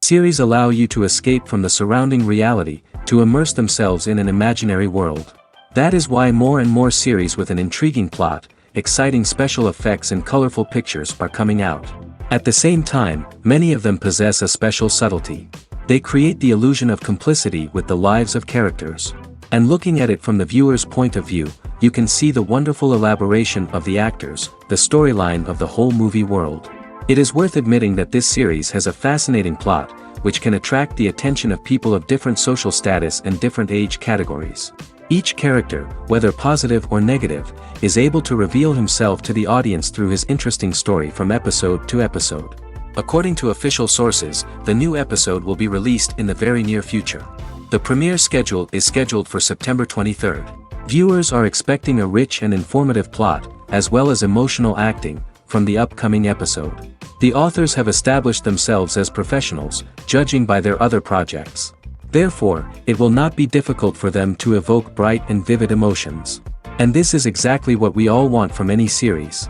Series allow you to escape from the surrounding reality, to immerse themselves in an imaginary world. That is why more and more series with an intriguing plot, exciting special effects and colorful pictures are coming out. At the same time, many of them possess a special subtlety. They create the illusion of complicity with the lives of characters. And looking at it from the viewer's point of view, you can see the wonderful elaboration of the actors, the storyline of the whole movie world. It is worth admitting that this series has a fascinating plot, which can attract the attention of people of different social status and different age categories. Each character, whether positive or negative, is able to reveal himself to the audience through his interesting story from episode to episode. According to official sources, the new episode will be released in the very near future. The premiere schedule is scheduled for September 23rd. Viewers are expecting a rich and informative plot, as well as emotional acting, from the upcoming episode. The authors have established themselves as professionals, judging by their other projects. Therefore, it will not be difficult for them to evoke bright and vivid emotions. And this is exactly what we all want from any series.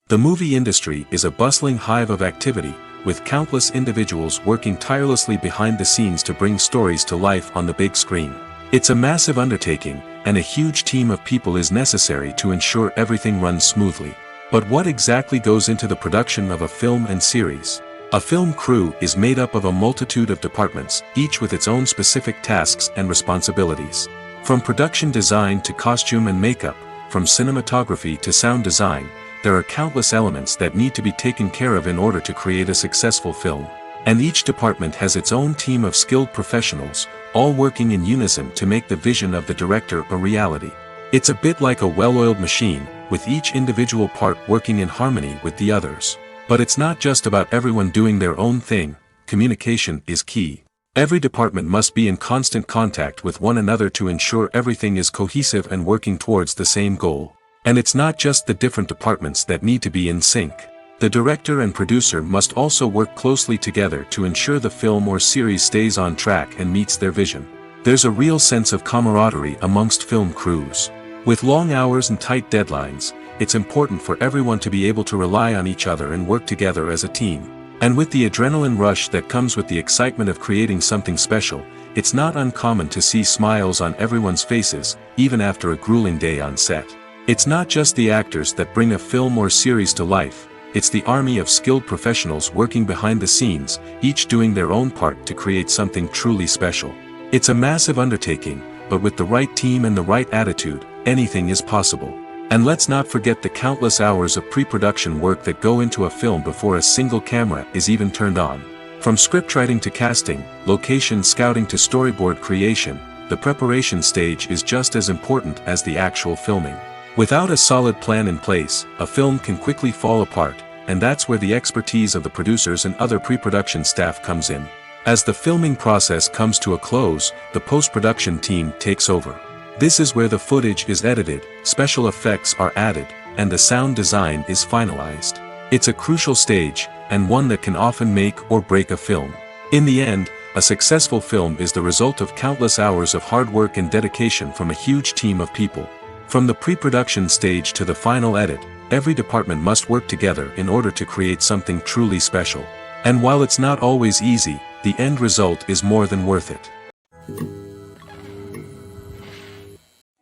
The movie industry is a bustling hive of activity, with countless individuals working tirelessly behind the scenes to bring stories to life on the big screen. It's a massive undertaking, and a huge team of people is necessary to ensure everything runs smoothly. But what exactly goes into the production of a film and series? A film crew is made up of a multitude of departments, each with its own specific tasks and responsibilities. From production design to costume and makeup, from cinematography to sound design, there are countless elements that need to be taken care of in order to create a successful film. And each department has its own team of skilled professionals, all working in unison to make the vision of the director a reality. It's a bit like a well-oiled machine, with each individual part working in harmony with the others. But it's not just about everyone doing their own thing. Communication is key. Every department must be in constant contact with one another to ensure everything is cohesive and working towards the same goal. And it's not just the different departments that need to be in sync. The director and producer must also work closely together to ensure the film or series stays on track and meets their vision. There's a real sense of camaraderie amongst film crews. With long hours and tight deadlines, it's important for everyone to be able to rely on each other and work together as a team. And with the adrenaline rush that comes with the excitement of creating something special, it's not uncommon to see smiles on everyone's faces, even after a grueling day on set. It's not just the actors that bring a film or series to life. It's the army of skilled professionals working behind the scenes, each doing their own part to create something truly special. It's a massive undertaking, but with the right team and the right attitude, anything is possible. And let's not forget the countless hours of pre-production work that go into a film before a single camera is even turned on. From scriptwriting to casting, location scouting to storyboard creation, the preparation stage is just as important as the actual filming. Without a solid plan in place, a film can quickly fall apart, and that's where the expertise of the producers and other pre-production staff comes in. As the filming process comes to a close, the post-production team takes over. This is where the footage is edited, special effects are added, and the sound design is finalized. It's a crucial stage, and one that can often make or break a film. In the end, a successful film is the result of countless hours of hard work and dedication from a huge team of people. From the pre-production stage to the final edit, every department must work together in order to create something truly special. And while it's not always easy, the end result is more than worth it.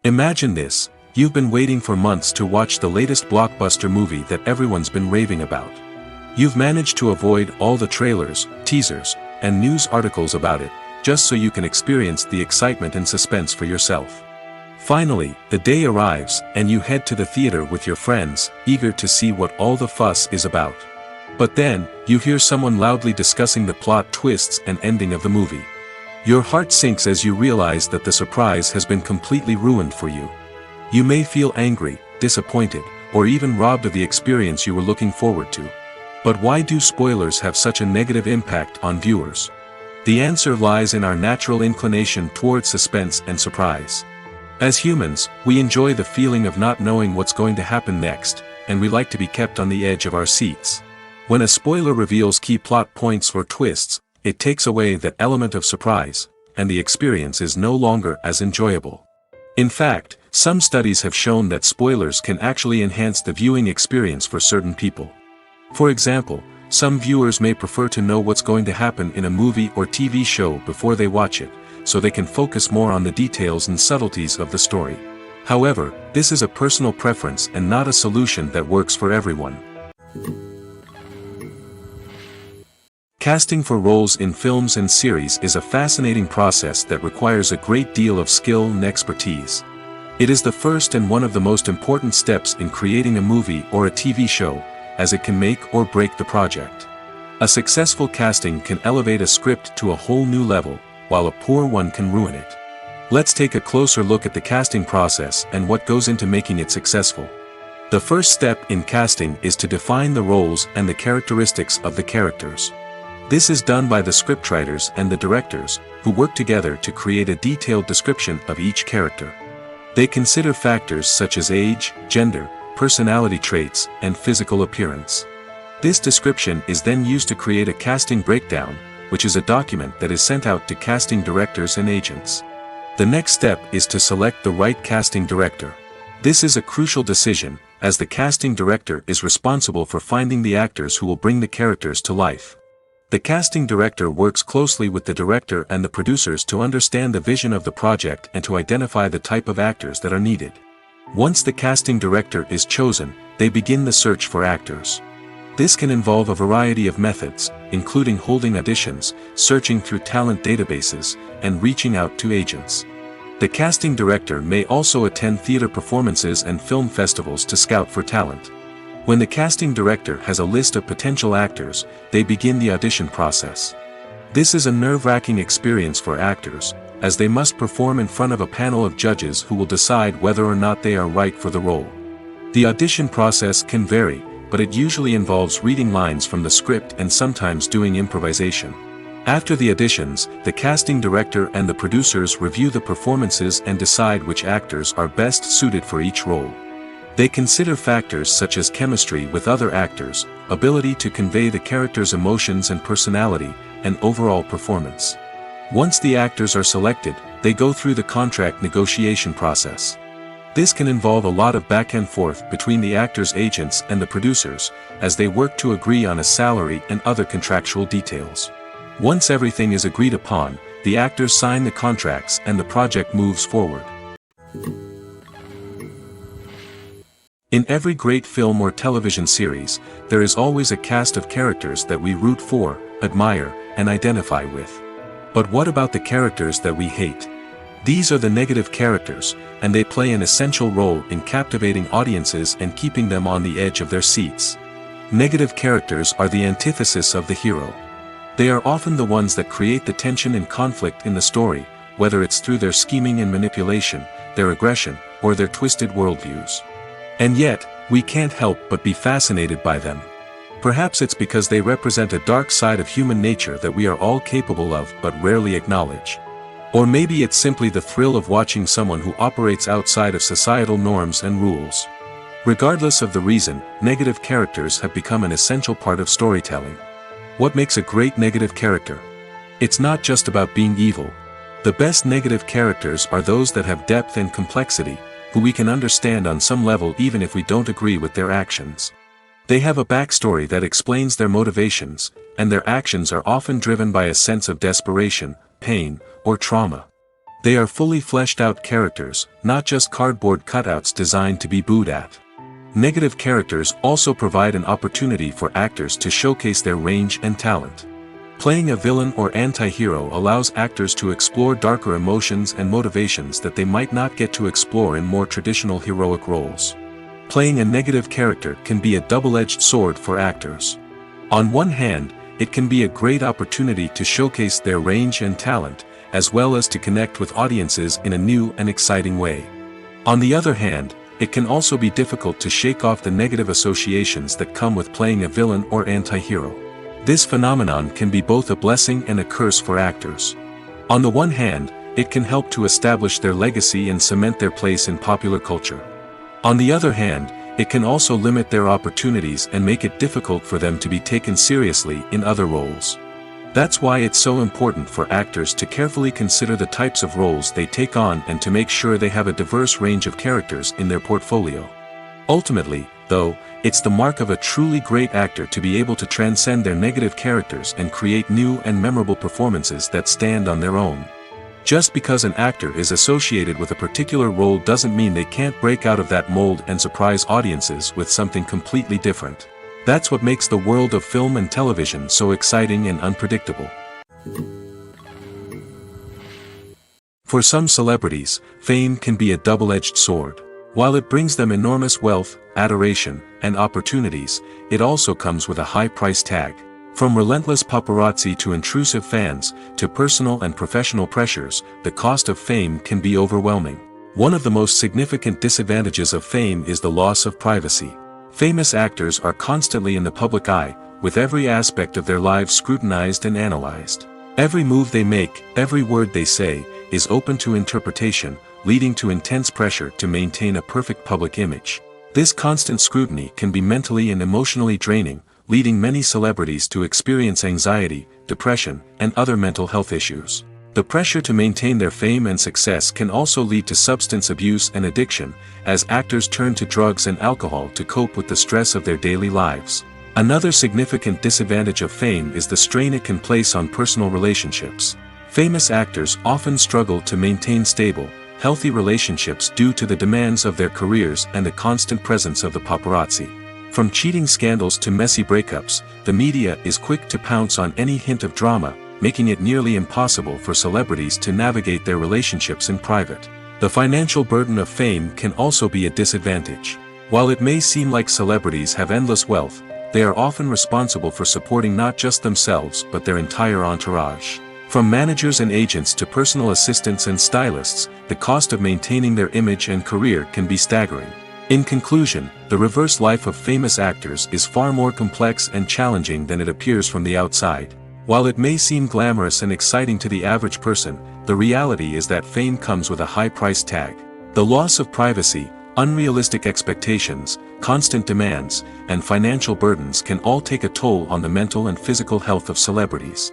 Imagine this: you've been waiting for months to watch the latest blockbuster movie that everyone's been raving about. You've managed to avoid all the trailers, teasers, and news articles about it, just so you can experience the excitement and suspense for yourself. Finally, the day arrives, and you head to the theater with your friends, eager to see what all the fuss is about. But then, you hear someone loudly discussing the plot twists and ending of the movie. Your heart sinks as you realize that the surprise has been completely ruined for you. You may feel angry, disappointed, or even robbed of the experience you were looking forward to. But why do spoilers have such a negative impact on viewers? The answer lies in our natural inclination toward suspense and surprise. As humans, we enjoy the feeling of not knowing what's going to happen next, and we like to be kept on the edge of our seats. When a spoiler reveals key plot points or twists, it takes away that element of surprise, and the experience is no longer as enjoyable. In fact, some studies have shown that spoilers can actually enhance the viewing experience for certain people. For example, some viewers may prefer to know what's going to happen in a movie or TV show before they watch it, so they can focus more on the details and subtleties of the story. However, this is a personal preference and not a solution that works for everyone. Casting for roles in films and series is a fascinating process that requires a great deal of skill and expertise. It is the first and one of the most important steps in creating a movie or a TV show, as it can make or break the project. A successful casting can elevate a script to a whole new level, while a poor one can ruin it. Let's take a closer look at the casting process and what goes into making it successful. The first step in casting is to define the roles and the characteristics of the characters. This is done by the scriptwriters and the directors, who work together to create a detailed description of each character. They consider factors such as age, gender, personality traits, and physical appearance. This description is then used to create a casting breakdown, which is a document that is sent out to casting directors and agents. The next step is to select the right casting director. This is a crucial decision, as the casting director is responsible for finding the actors who will bring the characters to life. The casting director works closely with the director and the producers to understand the vision of the project and to identify the type of actors that are needed. Once the casting director is chosen, they begin the search for actors. This can involve a variety of methods, including holding auditions, searching through talent databases, and reaching out to agents. The casting director may also attend theater performances and film festivals to scout for talent. When the casting director has a list of potential actors, they begin the audition process. This is a nerve-wracking experience for actors, as they must perform in front of a panel of judges who will decide whether or not they are right for the role. The audition process can vary, but it usually involves reading lines from the script and sometimes doing improvisation. After the auditions, the casting director and the producers review the performances and decide which actors are best suited for each role. They consider factors such as chemistry with other actors, ability to convey the character's emotions and personality, and overall performance. Once the actors are selected, they go through the contract negotiation process. This can involve a lot of back and forth between the actors' agents and the producers, as they work to agree on a salary and other contractual details. Once everything is agreed upon, the actors sign the contracts and the project moves forward. In every great film or television series, there is always a cast of characters that we root for, admire, and identify with. But what about the characters that we hate? These are the negative characters, and they play an essential role in captivating audiences and keeping them on the edge of their seats. Negative characters are the antithesis of the hero. They are often the ones that create the tension and conflict in the story, whether it's through their scheming and manipulation, their aggression, or their twisted worldviews. And yet, we can't help but be fascinated by them. Perhaps it's because they represent a dark side of human nature that we are all capable of but rarely acknowledge. Or maybe it's simply the thrill of watching someone who operates outside of societal norms and rules. Regardless of the reason, negative characters have become an essential part of storytelling. What makes a great negative character? It's not just about being evil. The best negative characters are those that have depth and complexity, who we can understand on some level even if we don't agree with their actions. They have a backstory that explains their motivations, and their actions are often driven by a sense of desperation, pain, or trauma. They are fully fleshed out characters, not just cardboard cutouts designed to be booed at. Negative characters also provide an opportunity for actors to showcase their range and talent. Playing a villain or anti-hero allows actors to explore darker emotions and motivations that they might not get to explore in more traditional heroic roles. Playing a negative character can be a double-edged sword for actors. On one hand, it can be a great opportunity to showcase their range and talent, as well as to connect with audiences in a new and exciting way. On the other hand, it can also be difficult to shake off the negative associations that come with playing a villain or anti-hero. This phenomenon can be both a blessing and a curse for actors. On the one hand, it can help to establish their legacy and cement their place in popular culture. On the other hand, it can also limit their opportunities and make it difficult for them to be taken seriously in other roles. That's why it's so important for actors to carefully consider the types of roles they take on and to make sure they have a diverse range of characters in their portfolio. Ultimately, though, it's the mark of a truly great actor to be able to transcend their negative characters and create new and memorable performances that stand on their own. Just because an actor is associated with a particular role doesn't mean they can't break out of that mold and surprise audiences with something completely different. That's what makes the world of film and television so exciting and unpredictable. For some celebrities, fame can be a double-edged sword. While it brings them enormous wealth, adoration, and opportunities, it also comes with a high price tag. From relentless paparazzi to intrusive fans, to personal and professional pressures, the cost of fame can be overwhelming. One of the most significant disadvantages of fame is the loss of privacy. Famous actors are constantly in the public eye, with every aspect of their lives scrutinized and analyzed. Every move they make, every word they say, is open to interpretation, leading to intense pressure to maintain a perfect public image. This constant scrutiny can be mentally and emotionally draining, leading many celebrities to experience anxiety, depression, and other mental health issues. The pressure to maintain their fame and success can also lead to substance abuse and addiction, as actors turn to drugs and alcohol to cope with the stress of their daily lives. Another significant disadvantage of fame is the strain it can place on personal relationships. Famous actors often struggle to maintain stable, healthy relationships due to the demands of their careers and the constant presence of the paparazzi. From cheating scandals to messy breakups, the media is quick to pounce on any hint of drama, making it nearly impossible for celebrities to navigate their relationships in private. The financial burden of fame can also be a disadvantage. While it may seem like celebrities have endless wealth, they are often responsible for supporting not just themselves but their entire entourage. From managers and agents to personal assistants and stylists, the cost of maintaining their image and career can be staggering. In conclusion, the reverse life of famous actors is far more complex and challenging than it appears from the outside. While it may seem glamorous and exciting to the average person, the reality is that fame comes with a high price tag. The loss of privacy, unrealistic expectations, constant demands, and financial burdens can all take a toll on the mental and physical health of celebrities.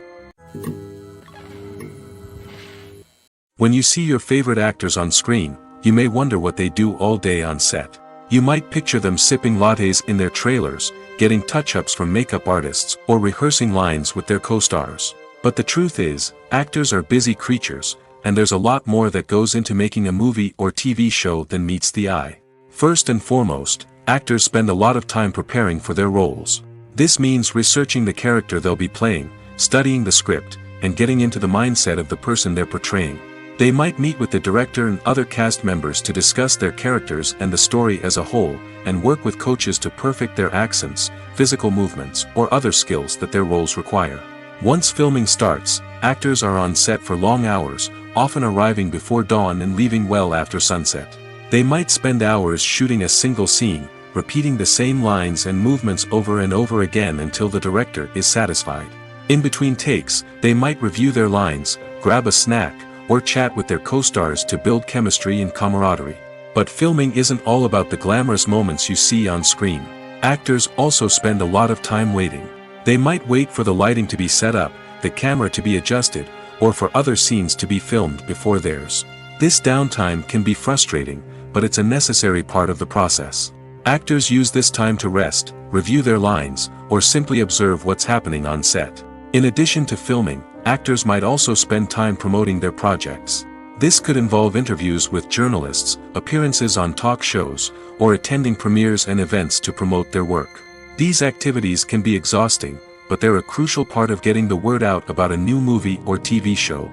When you see your favorite actors on screen, you may wonder what they do all day on set. You might picture them sipping lattes in their trailers, getting touch-ups from makeup artists, or rehearsing lines with their co-stars. But the truth is, actors are busy creatures, and there's a lot more that goes into making a movie or TV show than meets the eye. First and foremost, actors spend a lot of time preparing for their roles. This means researching the character they'll be playing, studying the script, and getting into the mindset of the person they're portraying. They might meet with the director and other cast members to discuss their characters and the story as a whole, and work with coaches to perfect their accents, physical movements, or other skills that their roles require. Once filming starts, actors are on set for long hours, often arriving before dawn and leaving well after sunset. They might spend hours shooting a single scene, repeating the same lines and movements over and over again until the director is satisfied. In between takes, they might review their lines, grab a snack, or chat with their co-stars to build chemistry and camaraderie. But filming isn't all about the glamorous moments you see on screen. Actors also spend a lot of time waiting. They might wait for the lighting to be set up, the camera to be adjusted, or for other scenes to be filmed before theirs. This downtime can be frustrating, but it's a necessary part of the process. Actors use this time to rest, review their lines, or simply observe what's happening on set. In addition to filming, actors might also spend time promoting their projects. This could involve interviews with journalists, appearances on talk shows, or attending premieres and events to promote their work. These activities can be exhausting, but they're a crucial part of getting the word out about a new movie or TV show.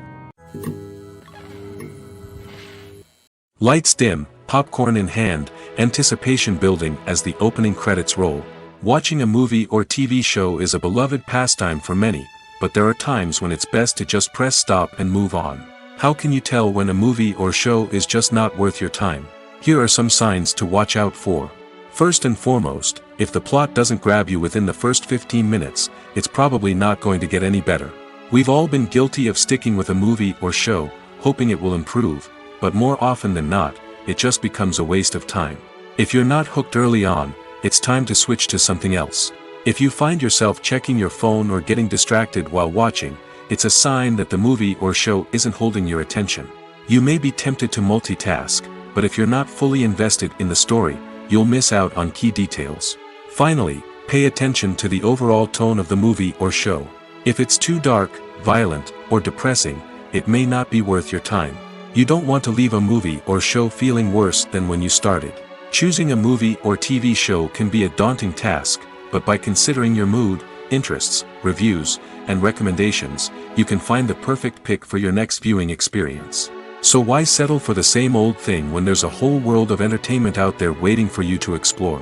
Lights dim, popcorn in hand, anticipation building as the opening credits roll. Watching a movie or TV show is a beloved pastime for many, but there are times when it's best to just press stop and move on. How can you tell when a movie or show is just not worth your time? Here are some signs to watch out for. First and foremost, if the plot doesn't grab you within the first 15 minutes, it's probably not going to get any better. We've all been guilty of sticking with a movie or show, hoping it will improve, but more often than not, it just becomes a waste of time. If you're not hooked early on, it's time to switch to something else. If you find yourself checking your phone or getting distracted while watching, it's a sign that the movie or show isn't holding your attention. You may be tempted to multitask, but if you're not fully invested in the story, you'll miss out on key details. Finally, pay attention to the overall tone of the movie or show. If it's too dark, violent, or depressing, it may not be worth your time. You don't want to leave a movie or show feeling worse than when you started. Choosing a movie or TV show can be a daunting task, but by considering your mood, interests, reviews, and recommendations, you can find the perfect pick for your next viewing experience. So why settle for the same old thing when there's a whole world of entertainment out there waiting for you to explore?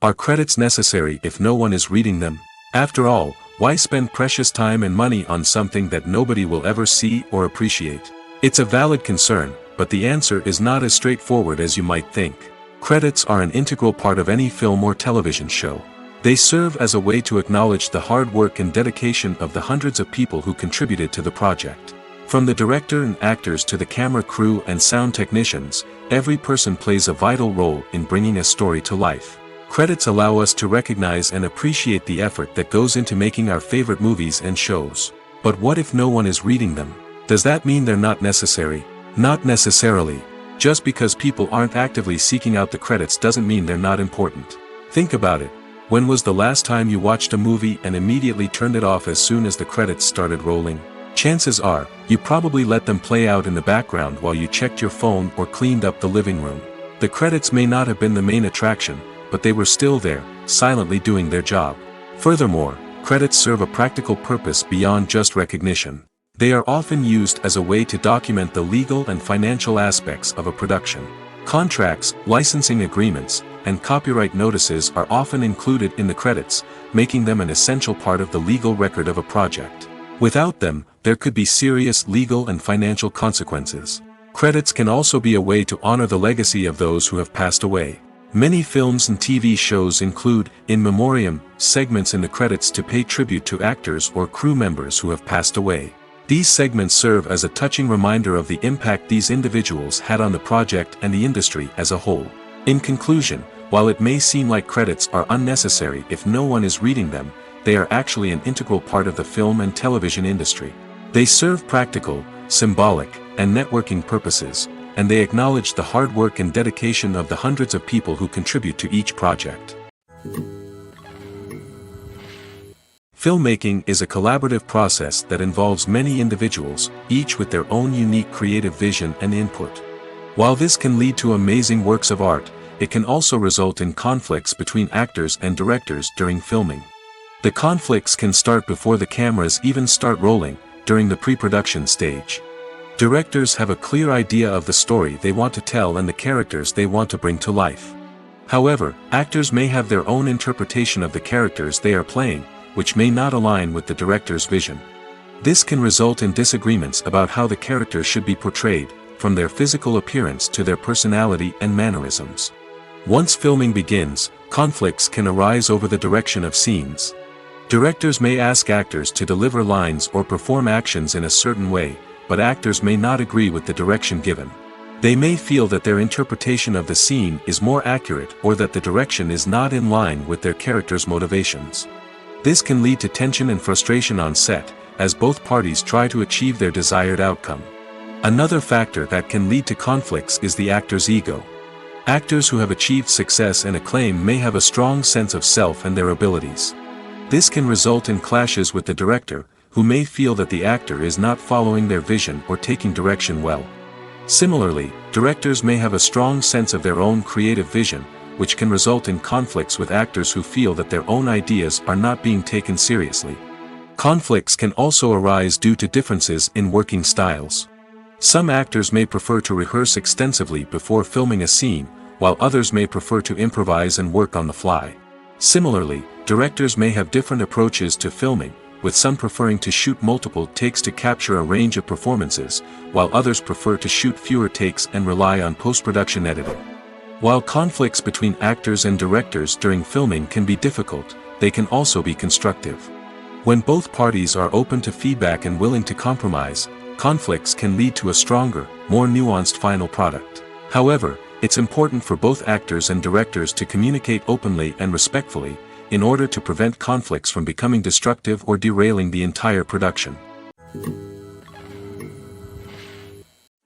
Are credits necessary if no one is reading them? After all, why spend precious time and money on something that nobody will ever see or appreciate? It's a valid concern, but the answer is not as straightforward as you might think. Credits are an integral part of any film or television show. They serve as a way to acknowledge the hard work and dedication of the hundreds of people who contributed to the project. From the director and actors to the camera crew and sound technicians, every person plays a vital role in bringing a story to life. Credits allow us to recognize and appreciate the effort that goes into making our favorite movies and shows. But what if no one is reading them? Does that mean they're not necessary? Not necessarily. Just because people aren't actively seeking out the credits doesn't mean they're not important. Think about it. When was the last time you watched a movie and immediately turned it off as soon as the credits started rolling? Chances are, you probably let them play out in the background while you checked your phone or cleaned up the living room. The credits may not have been the main attraction, but they were still there, silently doing their job. Furthermore, credits serve a practical purpose beyond just recognition. They are often used as a way to document the legal and financial aspects of a production. Contracts, licensing agreements, and copyright notices are often included in the credits, making them an essential part of the legal record of a project. Without them, there could be serious legal and financial consequences. Credits can also be a way to honor the legacy of those who have passed away. Many films and TV shows include, in memoriam, segments in the credits to pay tribute to actors or crew members who have passed away. These segments serve as a touching reminder of the impact these individuals had on the project and the industry as a whole. In conclusion, while it may seem like credits are unnecessary if no one is reading them, they are actually an integral part of the film and television industry. They serve practical, symbolic, and networking purposes, and they acknowledge the hard work and dedication of the hundreds of people who contribute to each project. Filmmaking is a collaborative process that involves many individuals, each with their own unique creative vision and input. While this can lead to amazing works of art, it can also result in conflicts between actors and directors during filming. The conflicts can start before the cameras even start rolling, during the pre-production stage. Directors have a clear idea of the story they want to tell and the characters they want to bring to life. However, actors may have their own interpretation of the characters they are playing, which may not align with the director's vision. This can result in disagreements about how the characters should be portrayed, from their physical appearance to their personality and mannerisms. Once filming begins, conflicts can arise over the direction of scenes. Directors may ask actors to deliver lines or perform actions in a certain way, but actors may not agree with the direction given. They may feel that their interpretation of the scene is more accurate or that the direction is not in line with their character's motivations. This can lead to tension and frustration on set, as both parties try to achieve their desired outcome. Another factor that can lead to conflicts is the actor's ego. Actors who have achieved success and acclaim may have a strong sense of self and their abilities. This can result in clashes with the director, who may feel that the actor is not following their vision or taking direction well. Similarly, directors may have a strong sense of their own creative vision, which can result in conflicts with actors who feel that their own ideas are not being taken seriously. Conflicts can also arise due to differences in working styles. Some actors may prefer to rehearse extensively before filming a scene, while others may prefer to improvise and work on the fly. Similarly, directors may have different approaches to filming, with some preferring to shoot multiple takes to capture a range of performances, while others prefer to shoot fewer takes and rely on post-production editing. While conflicts between actors and directors during filming can be difficult, they can also be constructive. When both parties are open to feedback and willing to compromise, conflicts can lead to a stronger, more nuanced final product. However, it's important for both actors and directors to communicate openly and respectfully, in order to prevent conflicts from becoming destructive or derailing the entire production.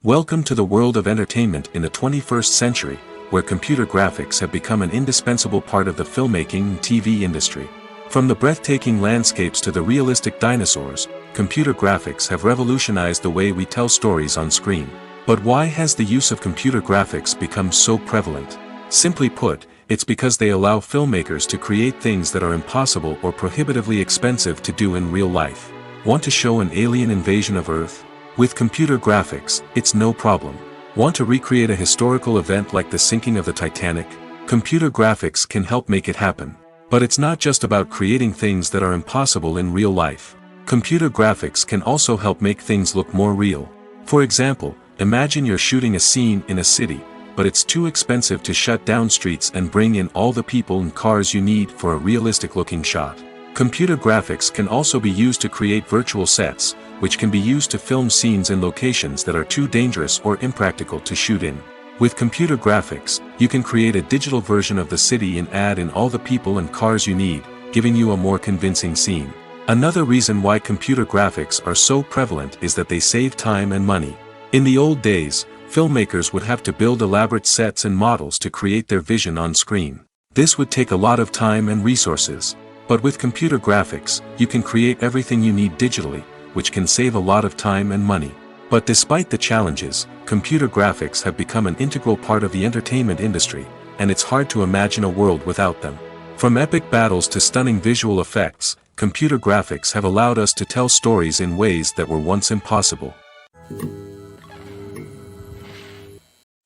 Welcome to the world of entertainment in the 21st century, where computer graphics have become an indispensable part of the filmmaking and TV industry. From the breathtaking landscapes to the realistic dinosaurs, computer graphics have revolutionized the way we tell stories on screen. But why has the use of computer graphics become so prevalent? Simply put, it's because they allow filmmakers to create things that are impossible or prohibitively expensive to do in real life. Want to show an alien invasion of Earth? With computer graphics, it's no problem. Want to recreate a historical event like the sinking of the Titanic? Computer graphics can help make it happen. But it's not just about creating things that are impossible in real life. Computer graphics can also help make things look more real. For example, imagine you're shooting a scene in a city, but it's too expensive to shut down streets and bring in all the people and cars you need for a realistic-looking shot. Computer graphics can also be used to create virtual sets, which can be used to film scenes in locations that are too dangerous or impractical to shoot in. With computer graphics, you can create a digital version of the city and add in all the people and cars you need, giving you a more convincing scene. Another reason why computer graphics are so prevalent is that they save time and money. In the old days, filmmakers would have to build elaborate sets and models to create their vision on screen. This would take a lot of time and resources. But with computer graphics, you can create everything you need digitally, which can save a lot of time and money. But despite the challenges, computer graphics have become an integral part of the entertainment industry, and it's hard to imagine a world without them. From epic battles to stunning visual effects, computer graphics have allowed us to tell stories in ways that were once impossible.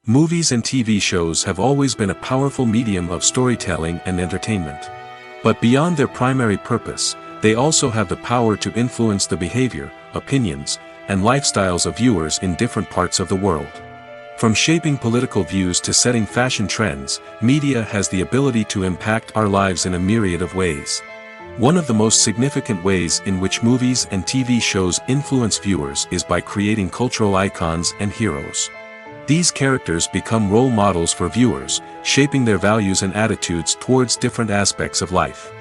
Movies and TV shows have always been a powerful medium of storytelling and entertainment. But beyond their primary purpose, they also have the power to influence the behavior, opinions, and lifestyles of viewers in different parts of the world. From shaping political views to setting fashion trends, media has the ability to impact our lives in a myriad of ways. One of the most significant ways in which movies and TV shows influence viewers is by creating cultural icons and heroes. These characters become role models for viewers, shaping their values and attitudes towards different aspects of life.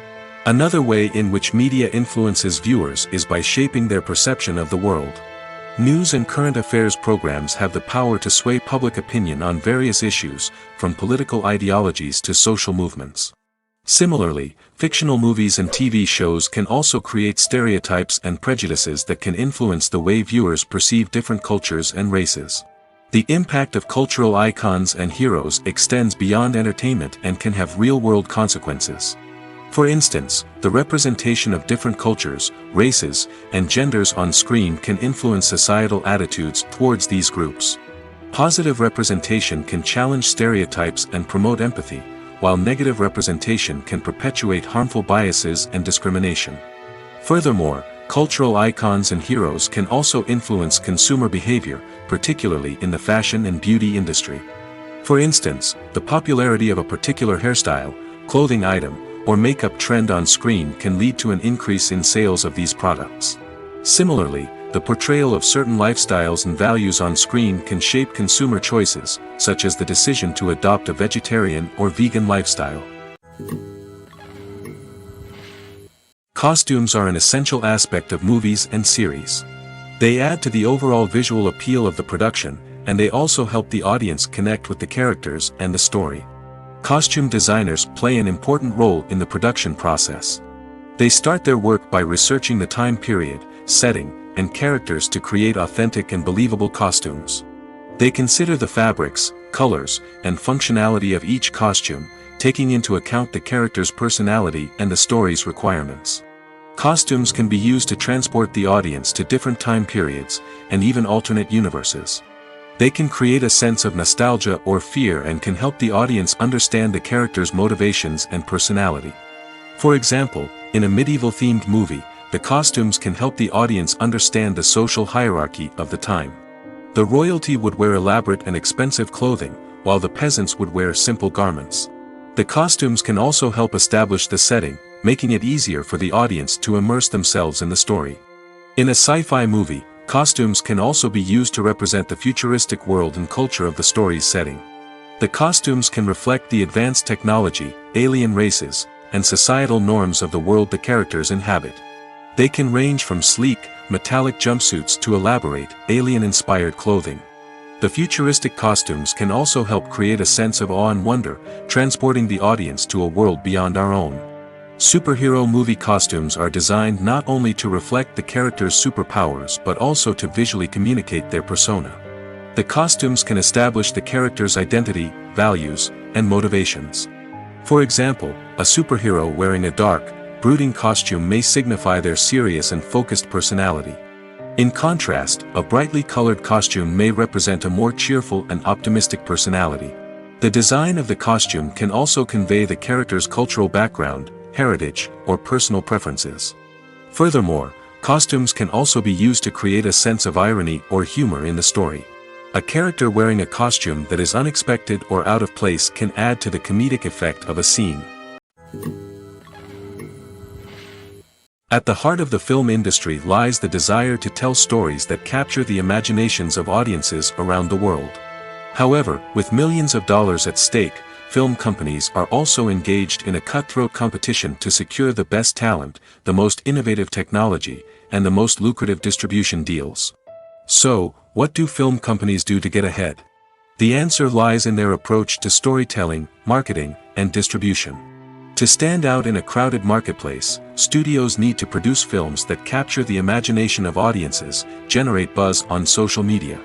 Another way in which media influences viewers is by shaping their perception of the world. News and current affairs programs have the power to sway public opinion on various issues, from political ideologies to social movements. Similarly, fictional movies and TV shows can also create stereotypes and prejudices that can influence the way viewers perceive different cultures and races. The impact of cultural icons and heroes extends beyond entertainment and can have real-world consequences. For instance, the representation of different cultures, races, and genders on screen can influence societal attitudes towards these groups. Positive representation can challenge stereotypes and promote empathy, while negative representation can perpetuate harmful biases and discrimination. Furthermore, cultural icons and heroes can also influence consumer behavior, particularly in the fashion and beauty industry. For instance, the popularity of a particular hairstyle, clothing item, or makeup trend on screen can lead to an increase in sales of these products. Similarly, the portrayal of certain lifestyles and values on screen can shape consumer choices, such as the decision to adopt a vegetarian or vegan lifestyle. Costumes are an essential aspect of movies and series. They add to the overall visual appeal of the production, and they also help the audience connect with the characters and the story. Costume designers play an important role in the production process. They start their work by researching the time period, setting, and characters to create authentic and believable costumes. They consider the fabrics, colors, and functionality of each costume, taking into account the character's personality and the story's requirements. Costumes can be used to transport the audience to different time periods, and even alternate universes. They can create a sense of nostalgia or fear and can help the audience understand the character's motivations and personality. For example, in a medieval-themed movie, the costumes can help the audience understand the social hierarchy of the time. The royalty would wear elaborate and expensive clothing, while the peasants would wear simple garments. The costumes can also help establish the setting, making it easier for the audience to immerse themselves in the story. In a sci-fi movie, costumes can also be used to represent the futuristic world and culture of the story's setting. The costumes can reflect the advanced technology, alien races, and societal norms of the world the characters inhabit. They can range from sleek, metallic jumpsuits to elaborate, alien-inspired clothing. The futuristic costumes can also help create a sense of awe and wonder, transporting the audience to a world beyond our own. Superhero movie costumes are designed not only to reflect the character's superpowers but also to visually communicate their persona. The costumes can establish the character's identity, values, and motivations. For example, a superhero wearing a dark, brooding costume may signify their serious and focused personality. In contrast, a brightly colored costume may represent a more cheerful and optimistic personality. The design of the costume can also convey the character's cultural background, heritage, or personal preferences. Furthermore, costumes can also be used to create a sense of irony or humor in the story. A character wearing a costume that is unexpected or out of place can add to the comedic effect of a scene. At the heart of the film industry lies the desire to tell stories that capture the imaginations of audiences around the world. However, with millions of dollars at stake, film companies are also engaged in a cutthroat competition to secure the best talent, the most innovative technology, and the most lucrative distribution deals. So, what do film companies do to get ahead? The answer lies in their approach to storytelling, marketing, and distribution. To stand out in a crowded marketplace, studios need to produce films that capture the imagination of audiences, generate buzz on social media.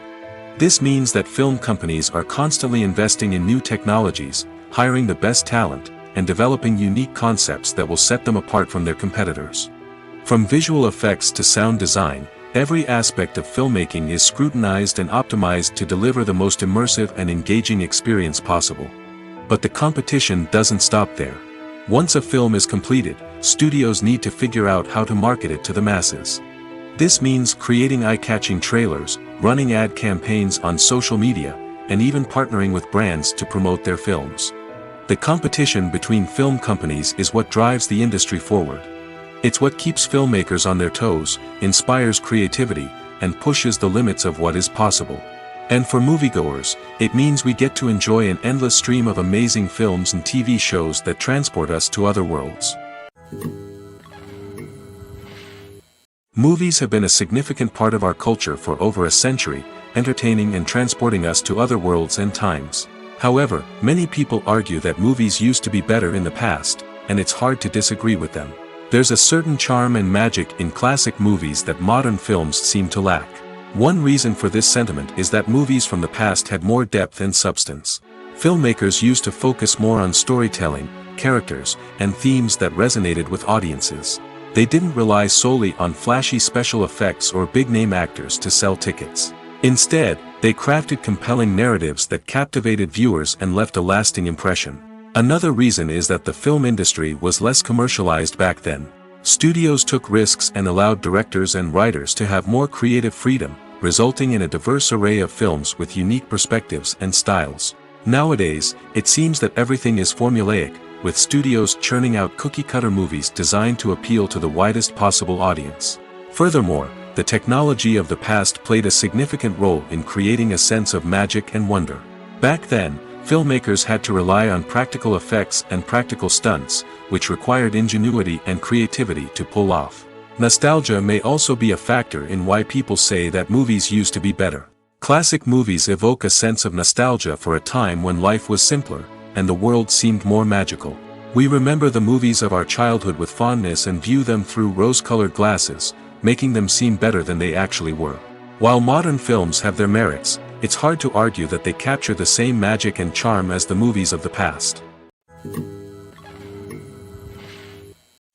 This means that film companies are constantly investing in new technologies, hiring the best talent, and developing unique concepts that will set them apart from their competitors. From visual effects to sound design, every aspect of filmmaking is scrutinized and optimized to deliver the most immersive and engaging experience possible. But the competition doesn't stop there. Once a film is completed, studios need to figure out how to market it to the masses. This means creating eye-catching trailers, running ad campaigns on social media, and even partnering with brands to promote their films. The competition between film companies is what drives the industry forward. It's what keeps filmmakers on their toes, inspires creativity, and pushes the limits of what is possible. And for moviegoers, it means we get to enjoy an endless stream of amazing films and TV shows that transport us to other worlds. Movies have been a significant part of our culture for over a century, entertaining and transporting us to other worlds and times. However, many people argue that movies used to be better in the past, and it's hard to disagree with them. There's a certain charm and magic in classic movies that modern films seem to lack. One reason for this sentiment is that movies from the past had more depth and substance. Filmmakers used to focus more on storytelling, characters, and themes that resonated with audiences. They didn't rely solely on flashy special effects or big-name actors to sell tickets. Instead, they crafted compelling narratives that captivated viewers and left a lasting impression. Another reason is that the film industry was less commercialized back then. Studios took risks and allowed directors and writers to have more creative freedom, resulting in a diverse array of films with unique perspectives and styles. Nowadays, it seems that everything is formulaic, with studios churning out cookie-cutter movies designed to appeal to the widest possible audience. Furthermore, the technology of the past played a significant role in creating a sense of magic and wonder. Back then, filmmakers had to rely on practical effects and practical stunts, which required ingenuity and creativity to pull off. Nostalgia may also be a factor in why people say that movies used to be better. Classic movies evoke a sense of nostalgia for a time when life was simpler, and the world seemed more magical. We remember the movies of our childhood with fondness and view them through rose-colored glasses, making them seem better than they actually were. While modern films have their merits, it's hard to argue that they capture the same magic and charm as the movies of the past.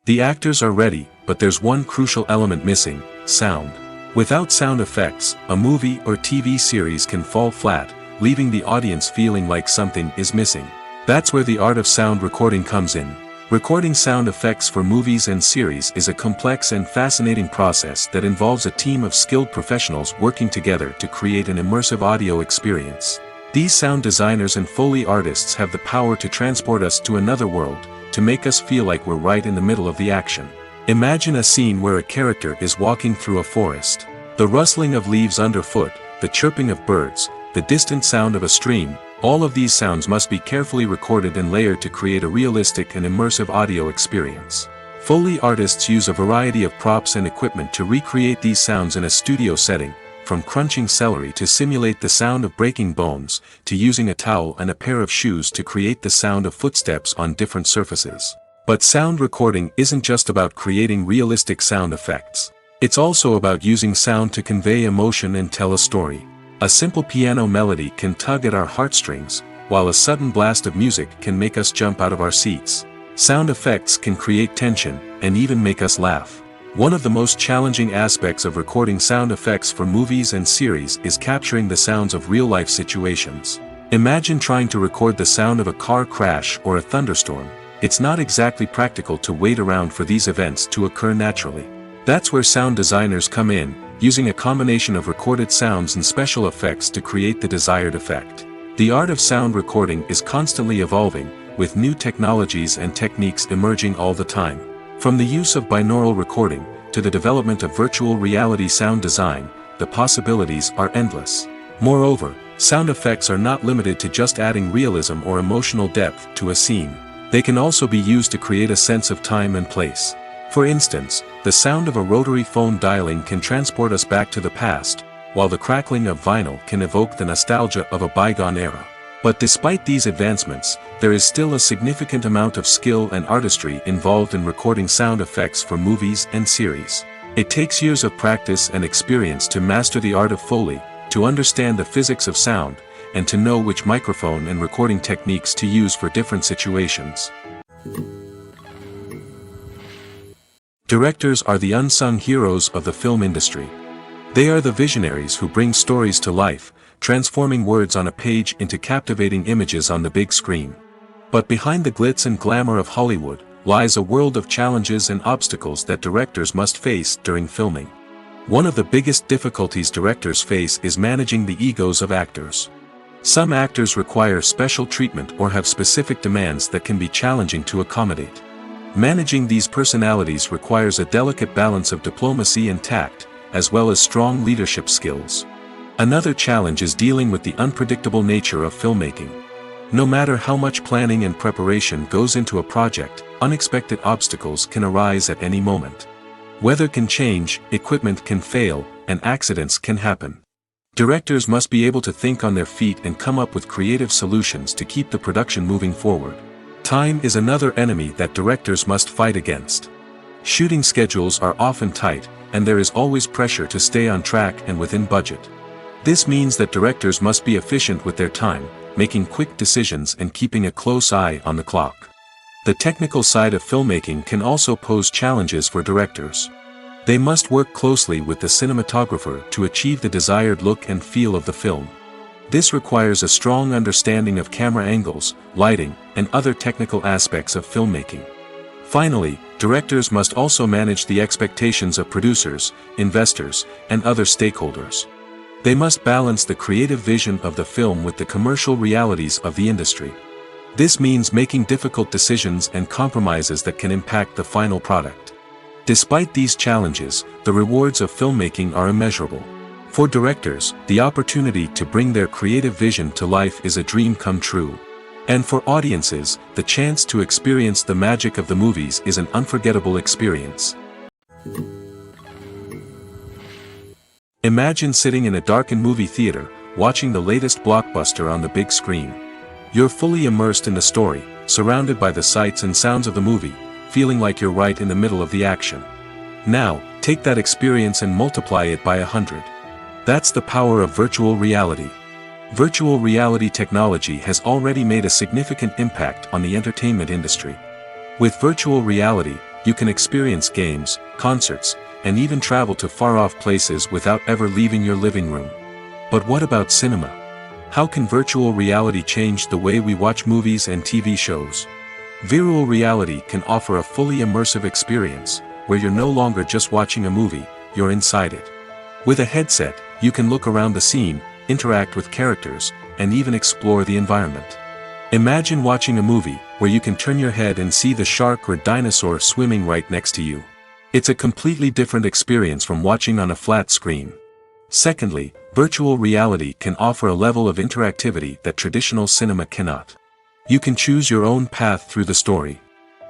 The actors are ready, but there's one crucial element missing: sound. Without sound effects, a movie or TV series can fall flat, leaving the audience feeling like something is missing. That's where the art of sound recording comes in. Recording sound effects for movies and series is a complex and fascinating process that involves a team of skilled professionals working together to create an immersive audio experience. These sound designers and Foley artists have the power to transport us to another world, to make us feel like we're right in the middle of the action. Imagine a scene where a character is walking through a forest. The rustling of leaves underfoot, the chirping of birds, the distant sound of a stream, all of these sounds must be carefully recorded and layered to create a realistic and immersive audio experience. Foley artists use a variety of props and equipment to recreate these sounds in a studio setting, from crunching celery to simulate the sound of breaking bones, to using a towel and a pair of shoes to create the sound of footsteps on different surfaces. But sound recording isn't just about creating realistic sound effects. It's also about using sound to convey emotion and tell a story. A simple piano melody can tug at our heartstrings, while a sudden blast of music can make us jump out of our seats. Sound effects can create tension, and even make us laugh. One of the most challenging aspects of recording sound effects for movies and series is capturing the sounds of real-life situations. Imagine trying to record the sound of a car crash or a thunderstorm. It's not exactly practical to wait around for these events to occur naturally. That's where sound designers come in, using a combination of recorded sounds and special effects to create the desired effect. The art of sound recording is constantly evolving, with new technologies and techniques emerging all the time. From the use of binaural recording, to the development of virtual reality sound design, the possibilities are endless. Moreover, sound effects are not limited to just adding realism or emotional depth to a scene. They can also be used to create a sense of time and place. For instance, the sound of a rotary phone dialing can transport us back to the past, while the crackling of vinyl can evoke the nostalgia of a bygone era. But despite these advancements, there is still a significant amount of skill and artistry involved in recording sound effects for movies and series. It takes years of practice and experience to master the art of Foley, to understand the physics of sound, and to know which microphone and recording techniques to use for different situations. Directors are the unsung heroes of the film industry. They are the visionaries who bring stories to life, transforming words on a page into captivating images on the big screen. But behind the glitz and glamour of Hollywood, lies a world of challenges and obstacles that directors must face during filming. One of the biggest difficulties directors face is managing the egos of actors. Some actors require special treatment or have specific demands that can be challenging to accommodate. Managing these personalities requires a delicate balance of diplomacy and tact, as well as strong leadership skills. Another challenge is dealing with the unpredictable nature of filmmaking. No matter how much planning and preparation goes into a project, unexpected obstacles can arise at any moment. Weather can change, equipment can fail, and accidents can happen. Directors must be able to think on their feet and come up with creative solutions to keep the production moving forward. Time is another enemy that directors must fight against. Shooting schedules are often tight, and there is always pressure to stay on track and within budget. This means that directors must be efficient with their time, making quick decisions and keeping a close eye on the clock. The technical side of filmmaking can also pose challenges for directors. They must work closely with the cinematographer to achieve the desired look and feel of the film. This requires a strong understanding of camera angles, lighting, and other technical aspects of filmmaking. Finally, directors must also manage the expectations of producers, investors, and other stakeholders. They must balance the creative vision of the film with the commercial realities of the industry. This means making difficult decisions and compromises that can impact the final product. Despite these challenges, the rewards of filmmaking are immeasurable. For directors, the opportunity to bring their creative vision to life is a dream come true. And for audiences, the chance to experience the magic of the movies is an unforgettable experience. Imagine sitting in a darkened movie theater, watching the latest blockbuster on the big screen. You're fully immersed in the story, surrounded by the sights and sounds of the movie, feeling like you're right in the middle of the action. Now, Take that experience and multiply it by 100. That's the power of virtual reality. Virtual reality technology has already made a significant impact on the entertainment industry. With virtual reality, you can experience games, concerts, and even travel to far-off places without ever leaving your living room. But what about cinema? How can virtual reality change the way we watch movies and TV shows? Virtual reality can offer a fully immersive experience, where you're no longer just watching a movie, you're inside it. With a headset, you can look around the scene, interact with characters, and even explore the environment. Imagine watching a movie, where you can turn your head and see the shark or dinosaur swimming right next to you. It's a completely different experience from watching on a flat screen. Secondly, virtual reality can offer a level of interactivity that traditional cinema cannot. You can choose your own path through the story.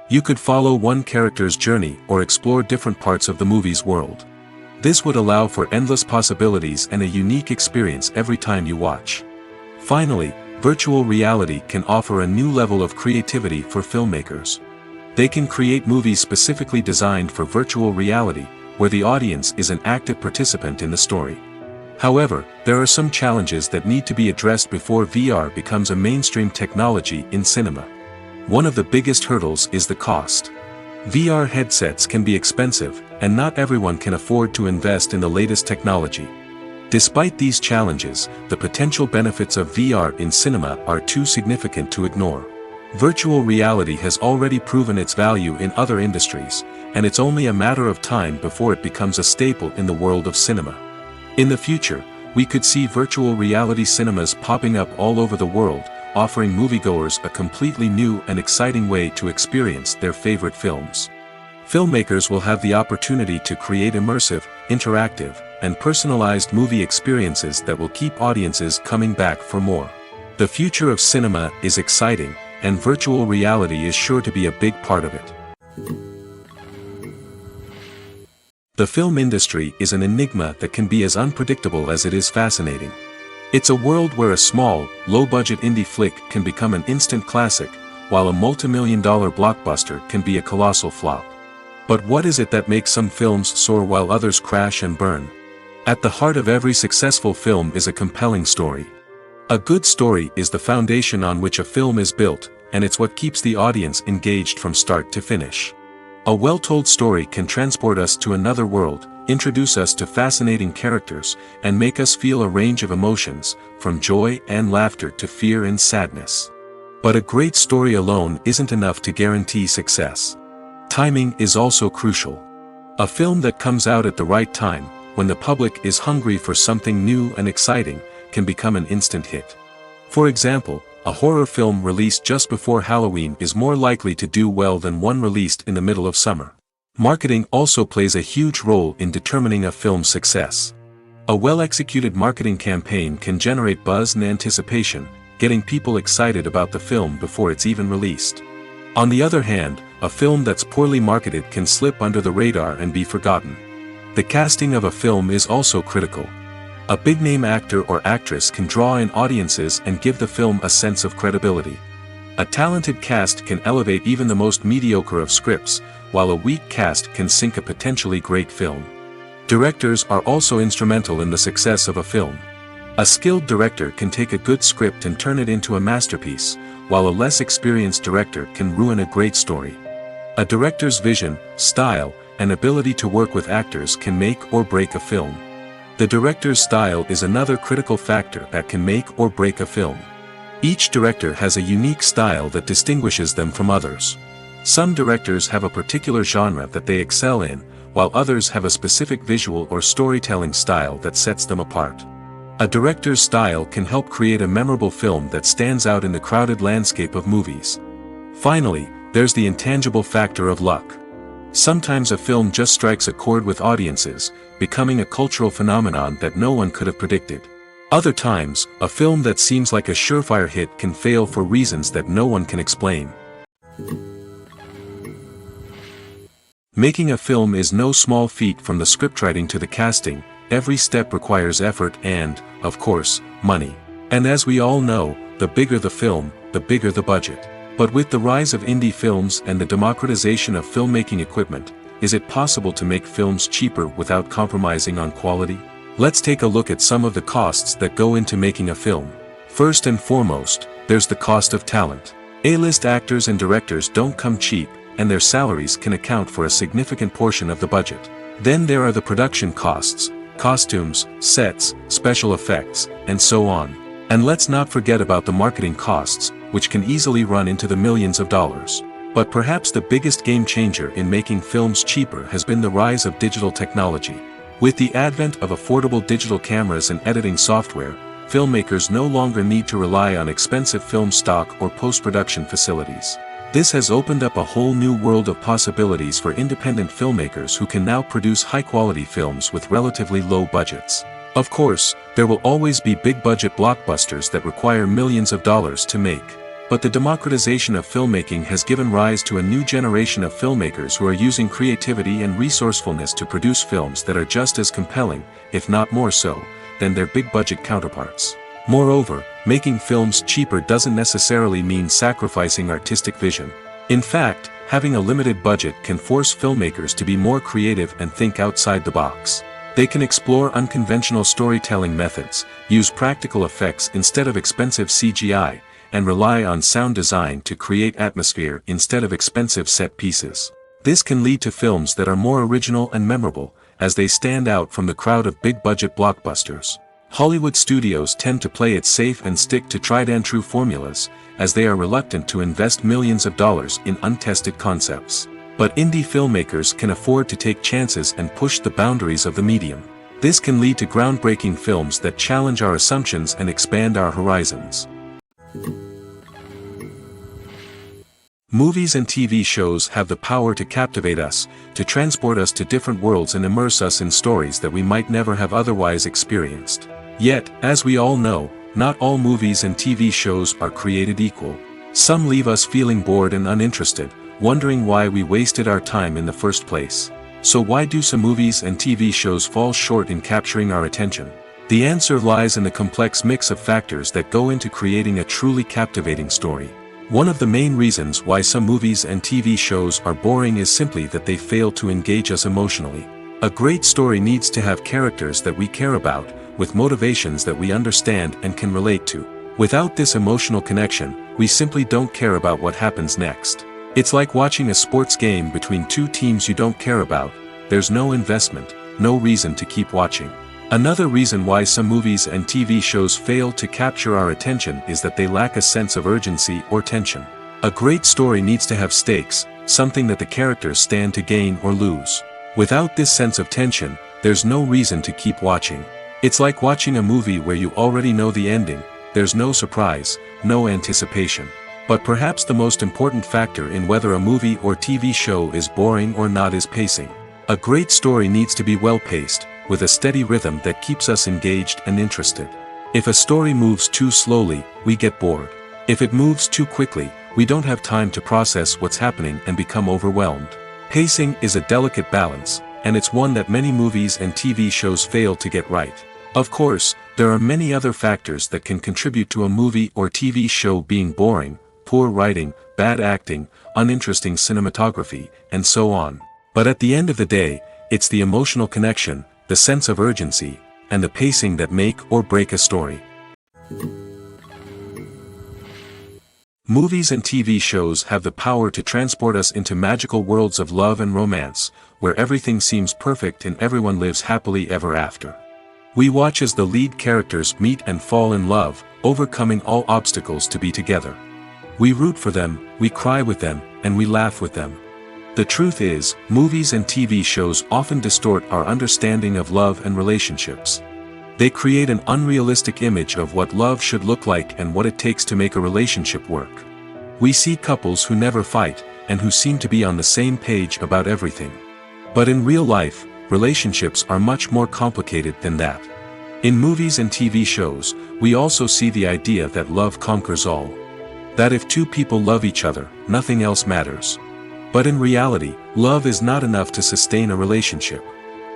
You could follow one character's journey or explore different parts of the movie's world. This would allow for endless possibilities and a unique experience every time you watch. Finally, virtual reality can offer a new level of creativity for filmmakers. They can create movies specifically designed for virtual reality, where the audience is an active participant in the story. However, there are some challenges that need to be addressed before VR becomes a mainstream technology in cinema. One of the biggest hurdles is the cost. VR headsets can be expensive, and not everyone can afford to invest in the latest technology. Despite these challenges, the potential benefits of VR in cinema are too significant to ignore. Virtual reality has already proven its value in other industries, and it's only a matter of time before it becomes a staple in the world of cinema. In the future, we could see virtual reality cinemas popping up all over the world, offering moviegoers a completely new and exciting way to experience their favorite films. Filmmakers will have the opportunity to create immersive, interactive, and personalized movie experiences that will keep audiences coming back for more. The future of cinema is exciting, and virtual reality is sure to be a big part of it. The film industry is an enigma that can be as unpredictable as it is fascinating. It's a world where a small, low-budget indie flick can become an instant classic, while a multi-million-dollar blockbuster can be a colossal flop. But what is it that makes some films soar while others crash and burn? At the heart of every successful film is a compelling story. A good story is the foundation on which a film is built, and it's what keeps the audience engaged from start to finish. A well-told story can transport us to another world, introduce us to fascinating characters, and make us feel a range of emotions, from joy and laughter to fear and sadness. But a great story alone isn't enough to guarantee success. Timing is also crucial. A film that comes out at the right time, when the public is hungry for something new and exciting, can become an instant hit. For example, a horror film released just before Halloween is more likely to do well than one released in the middle of summer. Marketing also plays a huge role in determining a film's success. A well-executed marketing campaign can generate buzz and anticipation, getting people excited about the film before it's even released. On the other hand, a film that's poorly marketed can slip under the radar and be forgotten. The casting of a film is also critical. A big-name actor or actress can draw in audiences and give the film a sense of credibility. A talented cast can elevate even the most mediocre of scripts, while a weak cast can sink a potentially great film. Directors are also instrumental in the success of a film. A skilled director can take a good script and turn it into a masterpiece, while a less experienced director can ruin a great story. A director's vision, style, and ability to work with actors can make or break a film. The director's style is another critical factor that can make or break a film. Each director has a unique style that distinguishes them from others. Some directors have a particular genre that they excel in, while others have a specific visual or storytelling style that sets them apart. A director's style can help create a memorable film that stands out in the crowded landscape of movies. Finally, there's the intangible factor of luck. Sometimes a film just strikes a chord with audiences, becoming a cultural phenomenon that no one could have predicted. Other times, a film that seems like a surefire hit can fail for reasons that no one can explain. Making a film is no small feat. From the scriptwriting to the casting, every step requires effort and, of course, money. And as we all know, the bigger the film, the bigger the budget. But with the rise of indie films and the democratization of filmmaking equipment, is it possible to make films cheaper without compromising on quality? Let's take a look at some of the costs that go into making a film. First and foremost, there's the cost of talent. A-list actors and directors don't come cheap, and their salaries can account for a significant portion of the budget. Then there are the production costs, costumes, sets, special effects, and so on. And let's not forget about the marketing costs, which can easily run into the millions of dollars. But perhaps the biggest game changer in making films cheaper has been the rise of digital technology. With the advent of affordable digital cameras and editing software, filmmakers no longer need to rely on expensive film stock or post-production facilities. This has opened up a whole new world of possibilities for independent filmmakers who can now produce high-quality films with relatively low budgets. Of course, there will always be big-budget blockbusters that require millions of dollars to make. But the democratization of filmmaking has given rise to a new generation of filmmakers who are using creativity and resourcefulness to produce films that are just as compelling, if not more so, than their big-budget counterparts. Moreover, making films cheaper doesn't necessarily mean sacrificing artistic vision. In fact, having a limited budget can force filmmakers to be more creative and think outside the box. They can explore unconventional storytelling methods, use practical effects instead of expensive CGI, and rely on sound design to create atmosphere instead of expensive set pieces. This can lead to films that are more original and memorable, as they stand out from the crowd of big-budget blockbusters. Hollywood studios tend to play it safe and stick to tried-and-true formulas, as they are reluctant to invest millions of dollars in untested concepts. But indie filmmakers can afford to take chances and push the boundaries of the medium. This can lead to groundbreaking films that challenge our assumptions and expand our horizons. Movies and TV shows have the power to captivate us, to transport us to different worlds and immerse us in stories that we might never have otherwise experienced. Yet, as we all know, not all movies and TV shows are created equal. Some leave us feeling bored and uninterested, wondering why we wasted our time in the first place. So why do some movies and TV shows fall short in capturing our attention? The answer lies in the complex mix of factors that go into creating a truly captivating story. One of the main reasons why some movies and TV shows are boring is simply that they fail to engage us emotionally. A great story needs to have characters that we care about, with motivations that we understand and can relate to. Without this emotional connection, we simply don't care about what happens next. It's like watching a sports game between two teams you don't care about. There's no investment, no reason to keep watching. Another reason why some movies and TV shows fail to capture our attention is that they lack a sense of urgency or tension. A great story needs to have stakes, something that the characters stand to gain or lose. Without this sense of tension, there's no reason to keep watching. It's like watching a movie where you already know the ending. There's no surprise, no anticipation. But perhaps the most important factor in whether a movie or TV show is boring or not is pacing. A great story needs to be well-paced, with a steady rhythm that keeps us engaged and interested. If a story moves too slowly, we get bored. If it moves too quickly, we don't have time to process what's happening and become overwhelmed. Pacing is a delicate balance, and it's one that many movies and TV shows fail to get right. Of course, there are many other factors that can contribute to a movie or TV show being boring: poor writing, bad acting, uninteresting cinematography, and so on. But at the end of the day, it's the emotional connection, the sense of urgency, and the pacing that make or break a story. Movies and TV shows have the power to transport us into magical worlds of love and romance, where everything seems perfect and everyone lives happily ever after. We watch as the lead characters meet and fall in love, overcoming all obstacles to be together. We root for them, we cry with them, and we laugh with them. The truth is, movies and TV shows often distort our understanding of love and relationships. They create an unrealistic image of what love should look like and what it takes to make a relationship work. We see couples who never fight, and who seem to be on the same page about everything. But in real life, relationships are much more complicated than that. In movies and TV shows, we also see the idea that love conquers all. That if two people love each other, nothing else matters. But in reality, love is not enough to sustain a relationship.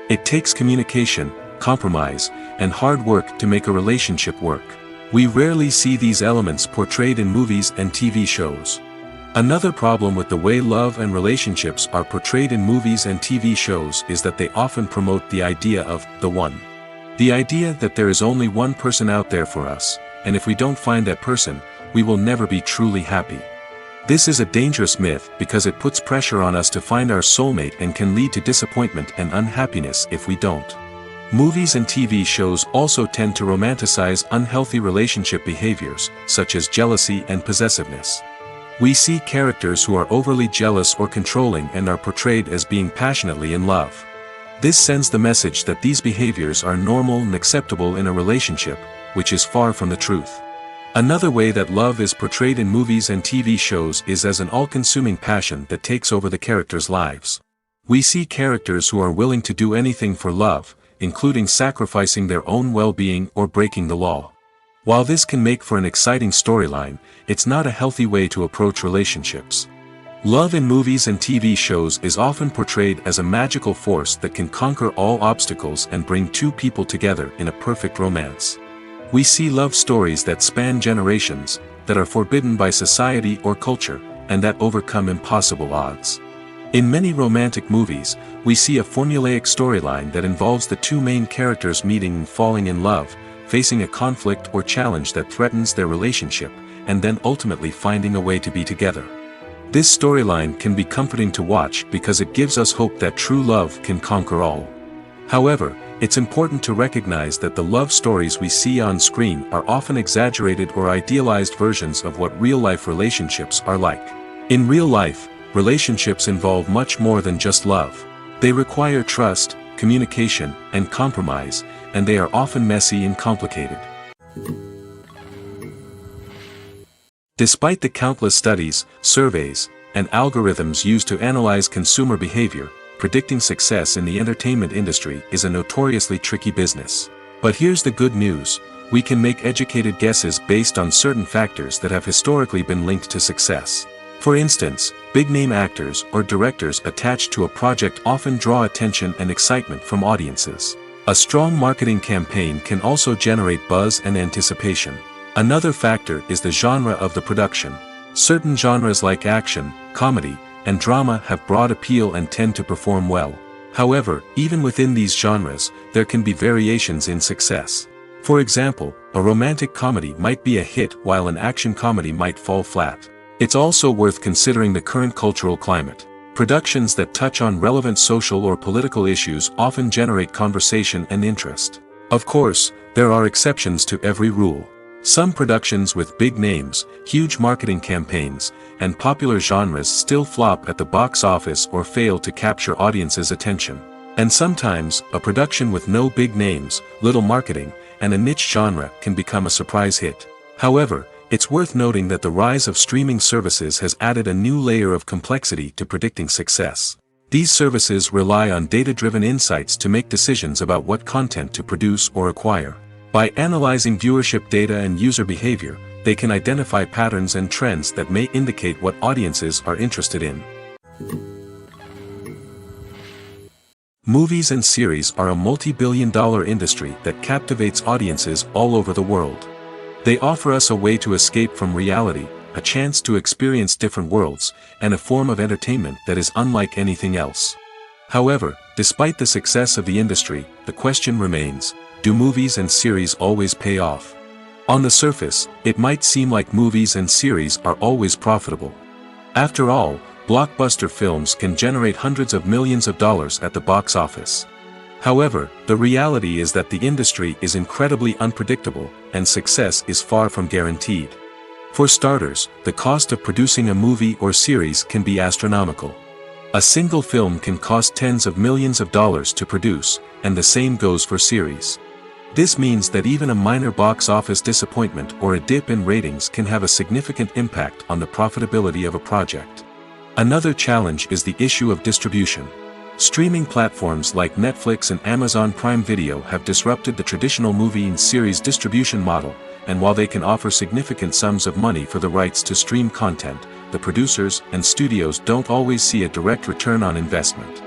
It takes communication, compromise, and hard work to make a relationship work. We rarely see these elements portrayed in movies and TV shows. Another problem with the way love and relationships are portrayed in movies and TV shows is that they often promote the idea of the one. The idea that there is only one person out there for us, and if we don't find that person, we will never be truly happy. This is a dangerous myth because it puts pressure on us to find our soulmate and can lead to disappointment and unhappiness if we don't. Movies and TV shows also tend to romanticize unhealthy relationship behaviors, such as jealousy and possessiveness. We see characters who are overly jealous or controlling and are portrayed as being passionately in love. This sends the message that these behaviors are normal and acceptable in a relationship, which is far from the truth. Another way that love is portrayed in movies and TV shows is as an all-consuming passion that takes over the characters' lives. We see characters who are willing to do anything for love, including sacrificing their own well-being or breaking the law. While this can make for an exciting storyline, it's not a healthy way to approach relationships. Love in movies and TV shows is often portrayed as a magical force that can conquer all obstacles and bring two people together in a perfect romance. We see love stories that span generations, that are forbidden by society or culture, and that overcome impossible odds. In many romantic movies, we see a formulaic storyline that involves the two main characters meeting and falling in love, facing a conflict or challenge that threatens their relationship, and then ultimately finding a way to be together. This storyline can be comforting to watch because it gives us hope that true love can conquer all. However, it's important to recognize that the love stories we see on screen are often exaggerated or idealized versions of what real-life relationships are like. In real life, relationships involve much more than just love. They require trust, communication, and compromise, and they are often messy and complicated. Despite the countless studies, surveys, and algorithms used to analyze consumer behavior, predicting success in the entertainment industry is a notoriously tricky business. But here's the good news: we can make educated guesses based on certain factors that have historically been linked to success. For instance, big-name actors or directors attached to a project often draw attention and excitement from audiences. A strong marketing campaign can also generate buzz and anticipation. Another factor is the genre of the production. Certain genres like action, comedy, and drama have broad appeal and tend to perform well. However, even within these genres, there can be variations in success. For example, a romantic comedy might be a hit while an action comedy might fall flat. It's also worth considering the current cultural climate. Productions that touch on relevant social or political issues often generate conversation and interest. Of course, there are exceptions to every rule. Some productions with big names, huge marketing campaigns, and popular genres still flop at the box office or fail to capture audiences' attention. And sometimes, a production with no big names, little marketing, and a niche genre can become a surprise hit. However, it's worth noting that the rise of streaming services has added a new layer of complexity to predicting success. These services rely on data-driven insights to make decisions about what content to produce or acquire. By analyzing viewership data and user behavior, they can identify patterns and trends that may indicate what audiences are interested in. Movies and series are a multi-billion-dollar industry that captivates audiences all over the world. They offer us a way to escape from reality, a chance to experience different worlds, and a form of entertainment that is unlike anything else. However, despite the success of the industry, the question remains: do movies and series always pay off? On the surface, it might seem like movies and series are always profitable. After all, blockbuster films can generate hundreds of millions of dollars at the box office. However, the reality is that the industry is incredibly unpredictable, and success is far from guaranteed. For starters, the cost of producing a movie or series can be astronomical. A single film can cost tens of millions of dollars to produce, and the same goes for series. This means that even a minor box office disappointment or a dip in ratings can have a significant impact on the profitability of a project. Another challenge is the issue of distribution. Streaming platforms like Netflix and Amazon Prime Video have disrupted the traditional movie and series distribution model, and while they can offer significant sums of money for the rights to stream content, the producers and studios don't always see a direct return on investment.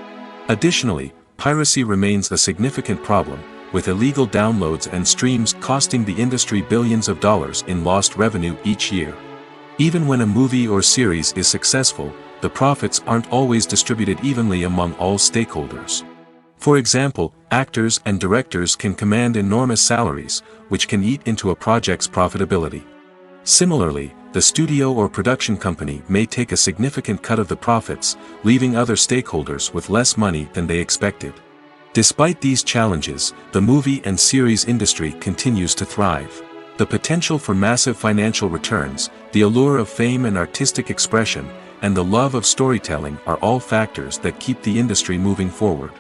Additionally, piracy remains a significant problem, with illegal downloads and streams costing the industry billions of dollars in lost revenue each year. Even when a movie or series is successful, the profits aren't always distributed evenly among all stakeholders. For example, actors and directors can command enormous salaries, which can eat into a project's profitability. Similarly, the studio or production company may take a significant cut of the profits, leaving other stakeholders with less money than they expected. Despite these challenges, the movie and series industry continues to thrive. The potential for massive financial returns, the allure of fame and artistic expression, and the love of storytelling are all factors that keep the industry moving forward.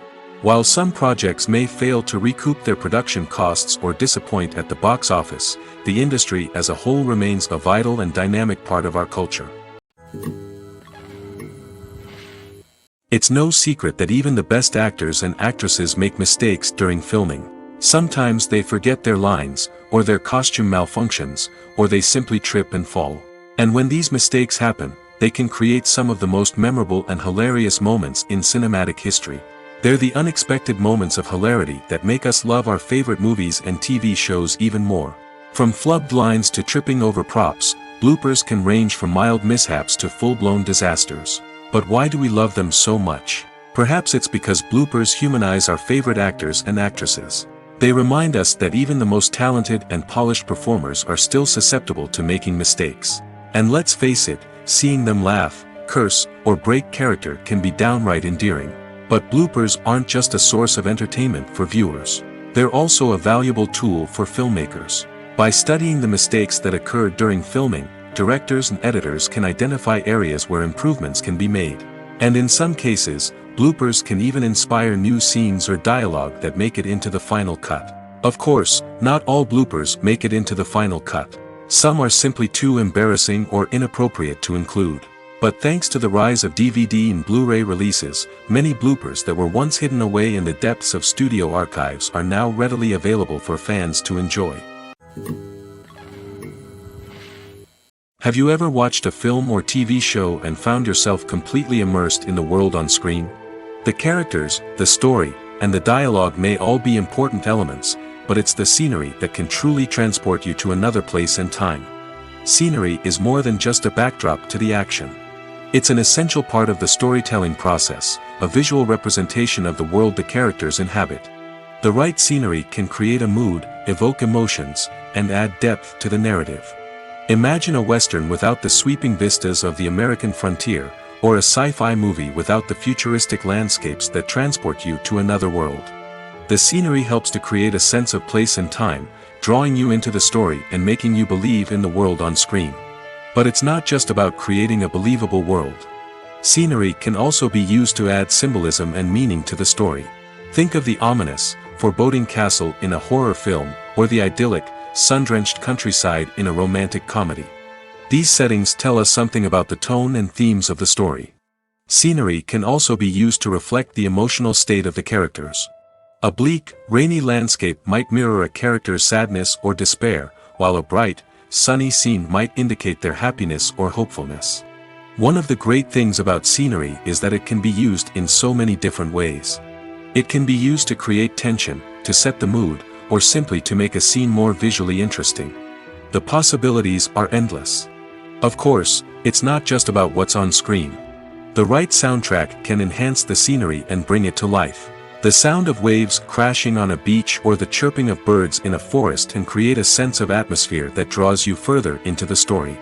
While some projects may fail to recoup their production costs or disappoint at the box office, the industry as a whole remains a vital and dynamic part of our culture. It's no secret that even the best actors and actresses make mistakes during filming. Sometimes they forget their lines, or their costume malfunctions, or they simply trip and fall. And when these mistakes happen, they can create some of the most memorable and hilarious moments in cinematic history. They're the unexpected moments of hilarity that make us love our favorite movies and TV shows even more. From flubbed lines to tripping over props, bloopers can range from mild mishaps to full-blown disasters. But why do we love them so much? Perhaps it's because bloopers humanize our favorite actors and actresses. They remind us that even the most talented and polished performers are still susceptible to making mistakes. And let's face it, seeing them laugh, curse, or break character can be downright endearing. But bloopers aren't just a source of entertainment for viewers. They're also a valuable tool for filmmakers. By studying the mistakes that occur during filming, directors and editors can identify areas where improvements can be made. And in some cases, bloopers can even inspire new scenes or dialogue that make it into the final cut. Of course, not all bloopers make it into the final cut. Some are simply too embarrassing or inappropriate to include. But thanks to the rise of DVD and Blu-ray releases, many bloopers that were once hidden away in the depths of studio archives are now readily available for fans to enjoy. Have you ever watched a film or TV show and found yourself completely immersed in the world on screen? The characters, the story, and the dialogue may all be important elements, but it's the scenery that can truly transport you to another place and time. Scenery is more than just a backdrop to the action. It's an essential part of the storytelling process, a visual representation of the world the characters inhabit. The right scenery can create a mood, evoke emotions, and add depth to the narrative. Imagine a Western without the sweeping vistas of the American frontier, or a sci-fi movie without the futuristic landscapes that transport you to another world. The scenery helps to create a sense of place and time, drawing you into the story and making you believe in the world on screen. But it's not just about creating a believable world. Scenery can also be used to add symbolism and meaning to the story. Think of the ominous, foreboding castle in a horror film, or the idyllic, sun-drenched countryside in a romantic comedy. These settings tell us something about the tone and themes of the story. Scenery can also be used to reflect the emotional state of the characters. A bleak, rainy landscape might mirror a character's sadness or despair, while a bright, sunny scene might indicate their happiness or hopefulness. One of the great things about scenery is that it can be used in so many different ways. It can be used to create tension, to set the mood, or simply to make a scene more visually interesting. The possibilities are endless. Of course, it's not just about what's on screen. The right soundtrack can enhance the scenery and bring it to life. The sound of waves crashing on a beach or the chirping of birds in a forest can create a sense of atmosphere that draws you further into the story.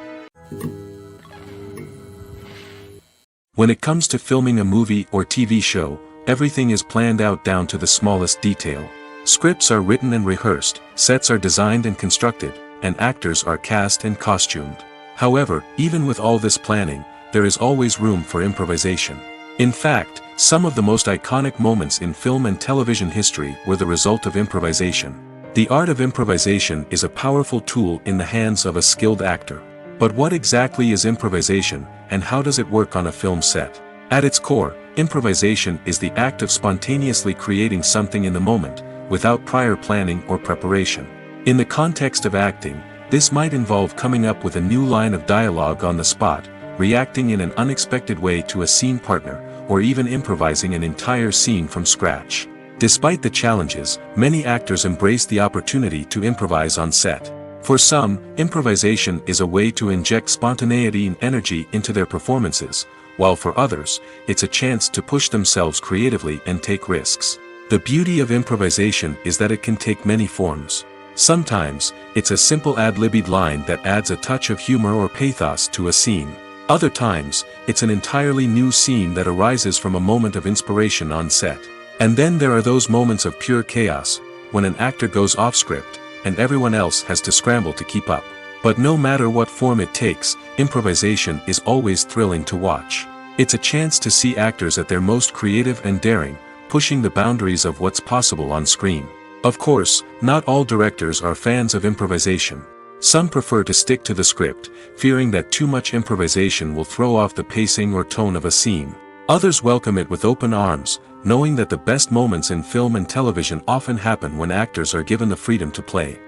When it comes to filming a movie or TV show, everything is planned out down to the smallest detail. Scripts are written and rehearsed, sets are designed and constructed, and actors are cast and costumed. However, even with all this planning, there is always room for improvisation. In fact, some of the most iconic moments in film and television history were the result of improvisation. The art of improvisation is a powerful tool in the hands of a skilled actor. But what exactly is improvisation, and how does it work on a film set? At its core, improvisation is the act of spontaneously creating something in the moment, without prior planning or preparation. In the context of acting, this might involve coming up with a new line of dialogue on the spot, reacting in an unexpected way to a scene partner, or even improvising an entire scene from scratch. Despite the challenges, many actors embrace the opportunity to improvise on set. For some, improvisation is a way to inject spontaneity and energy into their performances, while for others, it's a chance to push themselves creatively and take risks. The beauty of improvisation is that it can take many forms. Sometimes, it's a simple ad-libbed line that adds a touch of humor or pathos to a scene. Other times, it's an entirely new scene that arises from a moment of inspiration on set. And then there are those moments of pure chaos, when an actor goes off script, and everyone else has to scramble to keep up. But no matter what form it takes, improvisation is always thrilling to watch. It's a chance to see actors at their most creative and daring, pushing the boundaries of what's possible on screen. Of course, not all directors are fans of improvisation. Some prefer to stick to the script, fearing that too much improvisation will throw off the pacing or tone of a scene. Others welcome it with open arms, knowing that the best moments in film and television often happen when actors are given the freedom to play.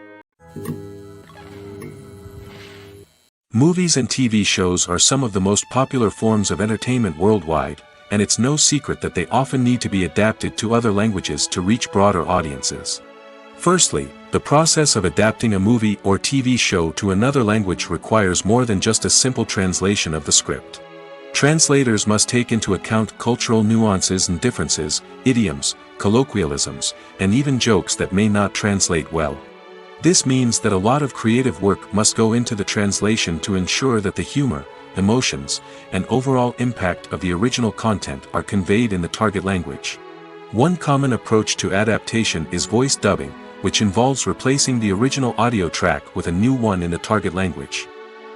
Movies and TV shows are some of the most popular forms of entertainment worldwide, and it's no secret that they often need to be adapted to other languages to reach broader audiences. Firstly, the process of adapting a movie or TV show to another language requires more than just a simple translation of the script. Translators must take into account cultural nuances and differences, idioms, colloquialisms, and even jokes that may not translate well. This means that a lot of creative work must go into the translation to ensure that the humor, emotions, and overall impact of the original content are conveyed in the target language. One common approach to adaptation is voice dubbing, which involves replacing the original audio track with a new one in the target language.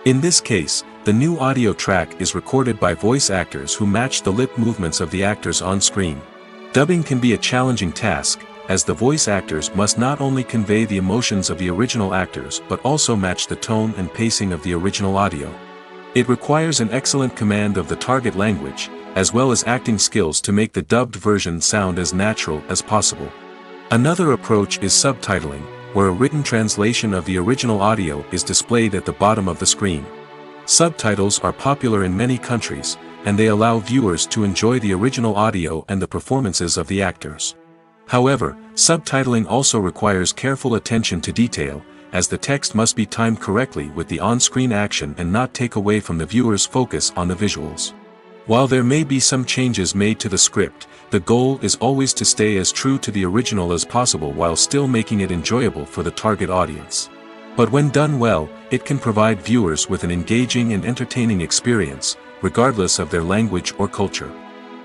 In this case, the new audio track is recorded by voice actors who match the lip movements of the actors on screen. Dubbing can be a challenging task, as the voice actors must not only convey the emotions of the original actors but also match the tone and pacing of the original audio. It requires an excellent command of the target language, as well as acting skills to make the dubbed version sound as natural as possible. Another approach is subtitling, where a written translation of the original audio is displayed at the bottom of the screen. Subtitles are popular in many countries, and they allow viewers to enjoy the original audio and the performances of the actors. However, subtitling also requires careful attention to detail, as the text must be timed correctly with the on-screen action and not take away from the viewer's focus on the visuals. While there may be some changes made to the script, the goal is always to stay as true to the original as possible while still making it enjoyable for the target audience. But when done well, it can provide viewers with an engaging and entertaining experience, regardless of their language or culture.